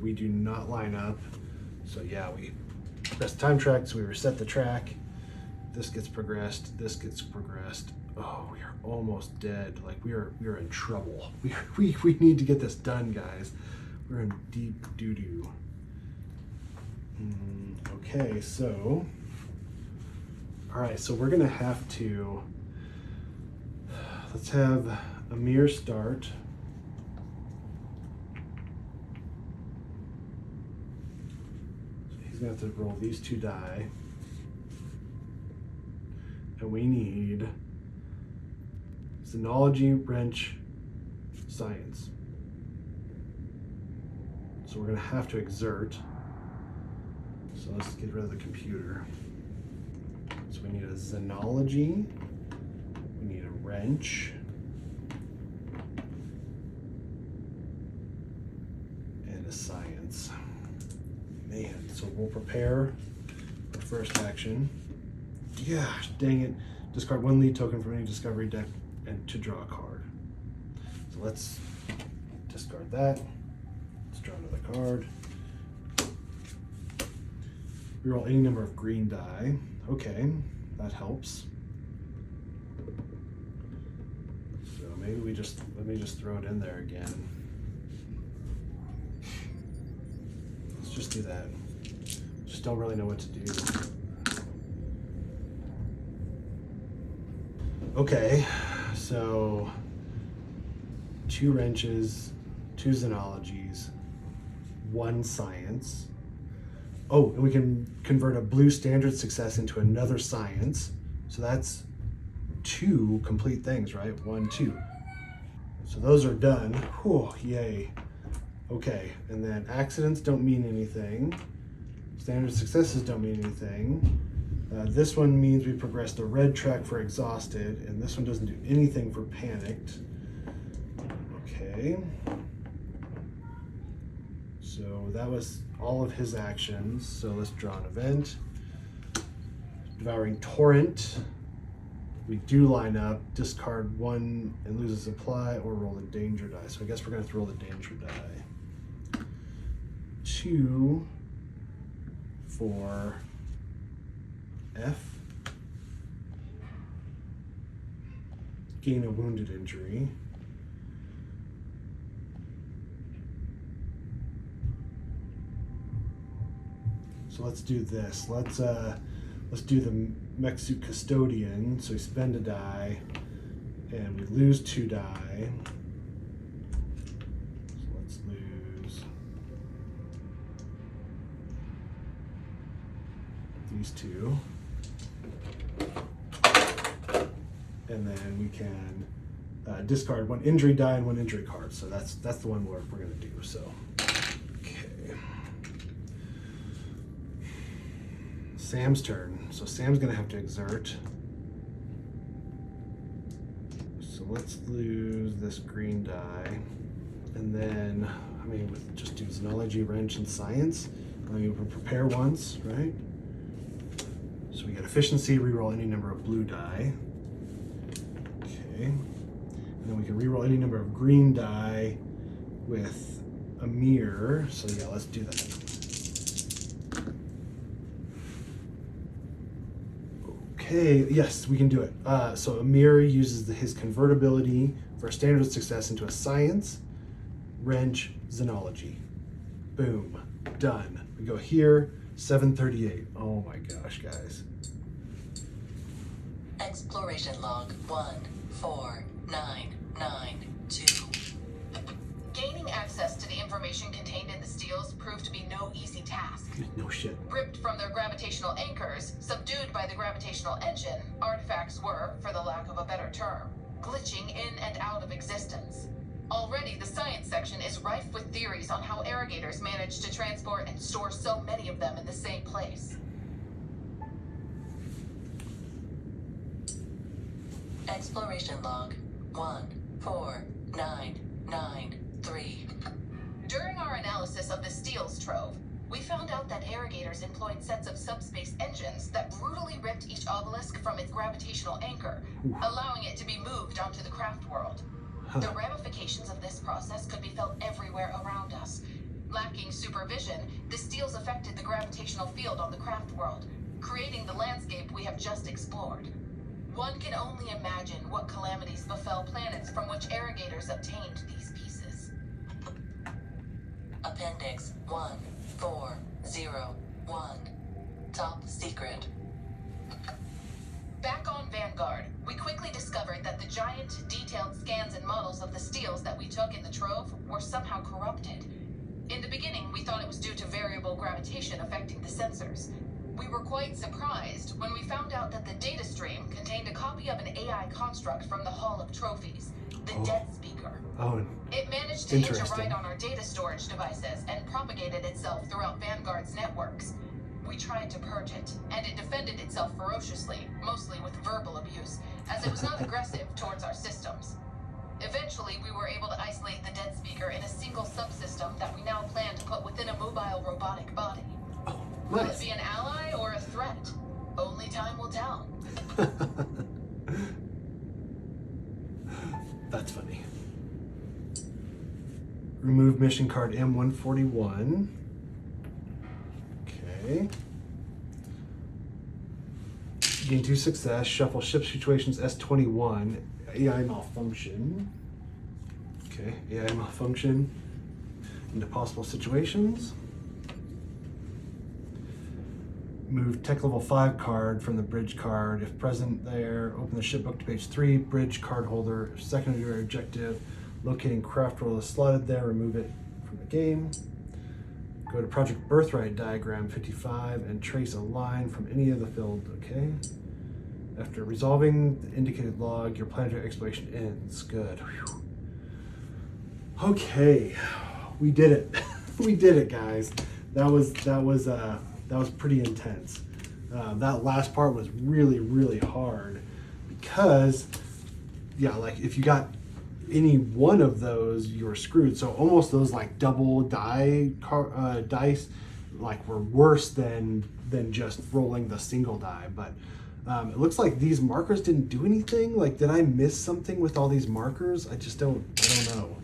We do not line up. So yeah, we press the time track, so we reset the track. This gets progressed, this gets progressed. Oh, we are almost dead. Like we are in trouble. We need to get this done, guys. We're in deep doo-doo. Okay, so all right, so we're gonna have to, let's have Amir start. So he's gonna have to roll these 2 die. And we need Xenology, Wrench, Science. So we're gonna have to exert. So let's get rid of the computer. So we need a Xenology, we need a Wrench, and a Science. Man, so we'll prepare our first action. Gosh, dang it. Discard 1 lead token from any discovery deck and to draw a card. So let's discard that. Let's draw another card. Reroll any number of green die. Okay, that helps. So maybe let me just throw it in there again. Let's just do that. Just don't really know what to do. Okay, so 2 wrenches, 2 Xenologies, 1 science. Oh, and we can convert a blue standard success into another science. So that's 2 complete things, right? 1, 2. So those are done. Whew, yay. Okay, and then accidents don't mean anything. Standard successes don't mean anything. This one means we progressed the red track for exhausted, and this one doesn't do anything for panicked. Okay. So that was all of his actions. So let's draw an event. Devouring Torrent. We do line up, discard 1 and lose a supply, or roll the danger die. So I guess we're going to throw the danger die. 2 for F. Gain a wounded injury. So let's do this. Let's do mech suit custodian, so we spend a die, and we lose 2 die. So let's lose these 2. And then we can discard 1 injury die and 1 injury card. So that's the one we're gonna do. So, okay. Sam's turn. So Sam's gonna have to exert. So let's lose this green die. And then, I mean, with just do Xenology, Wrench, and Science. I mean, we'll prepare once, right? So we get efficiency, reroll any number of blue die. Okay. And then we can reroll any number of green die with a mirror. So yeah, let's do that. Okay, yes, we can do it. So a mirror uses his convertibility for a standard of success into a Science, Wrench, Xenology. Boom, done. We go here, 738. Oh my gosh, guys. Exploration log 14992. Gaining access to the information contained in the steels proved to be no easy task. No shit. Ripped from their gravitational anchors, subdued by the gravitational engine, artifacts were, for the lack of a better term, glitching in and out of existence. Already, the science section is rife with theories on how Arrogators managed to transport and store so many of them in the same place. Exploration log 14993. During our analysis of the steels trove, we found out that Arrogators employed sets of subspace engines that brutally ripped each obelisk from its gravitational anchor, allowing it to be moved onto the craft world. The ramifications of this process could be felt everywhere around us. Lacking supervision, the steels affected the gravitational field on the craft world, creating the landscape we have just explored. One can only imagine what calamities befell planets from which Arrogators obtained these pieces. Appendix 1401. Top secret. Back on Vanguard, we quickly discovered that the giant, detailed scans and models of the steels that we took in the trove were somehow corrupted. In the beginning, we thought it was due to variable gravitation affecting the sensors. We were quite surprised when we found out that the data stream contained a copy of an AI construct from the Hall of Trophies, the Dead Speaker. Oh, It managed to hitch a interesting. ride on our data storage devices and propagated itself throughout Vanguard's networks. We tried to purge it, and it defended itself ferociously, mostly with verbal abuse, as it was not aggressive towards our systems. Eventually, we were able to isolate the Dead Speaker in a single subsystem that we now plan to put within a mobile robotic body. Will it be an ally or a threat? Only time will tell. That's funny. Remove mission card M141. Okay. Gain 2 success. Shuffle ship situations S21. AI malfunction. Okay, AI malfunction into possible situations. Move tech level 5 card from the bridge card. If present there, open the ship book to page 3, bridge card holder, secondary objective, locating craft roll is slotted there, remove it from the game. Go to Project Birthright diagram 55 and trace a line from any of the filled, okay? After resolving the indicated log, your planetary exploration ends. Good. Whew. Okay, we did it. We did it, guys. That was pretty intense. That last part was really, really hard because, yeah, like if you got any one of those, you were screwed. So almost those like double dice, like were worse than just rolling the single die. But it looks like these markers didn't do anything. Like, did I miss something with all these markers? I don't know.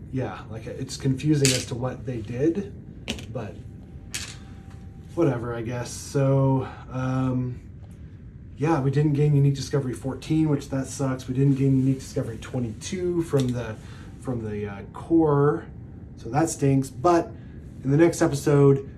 Yeah, like it's confusing as to what they did, but whatever, I guess. So, yeah, we didn't gain unique discovery 14, which that sucks. We didn't gain unique discovery 22 from the core, so that stinks. But in the next episode,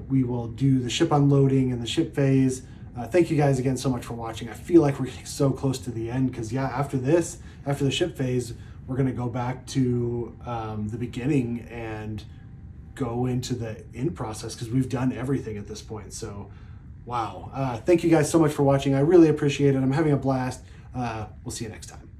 we will do the ship unloading and the ship phase. Thank you guys again so much for watching. I feel like we're getting so close to the end because yeah, after the ship phase, we're going to go back to the beginning and go into the end process because we've done everything at this point. So wow. Thank you guys so much for watching. I really appreciate it. I'm having a blast. We'll see you next time.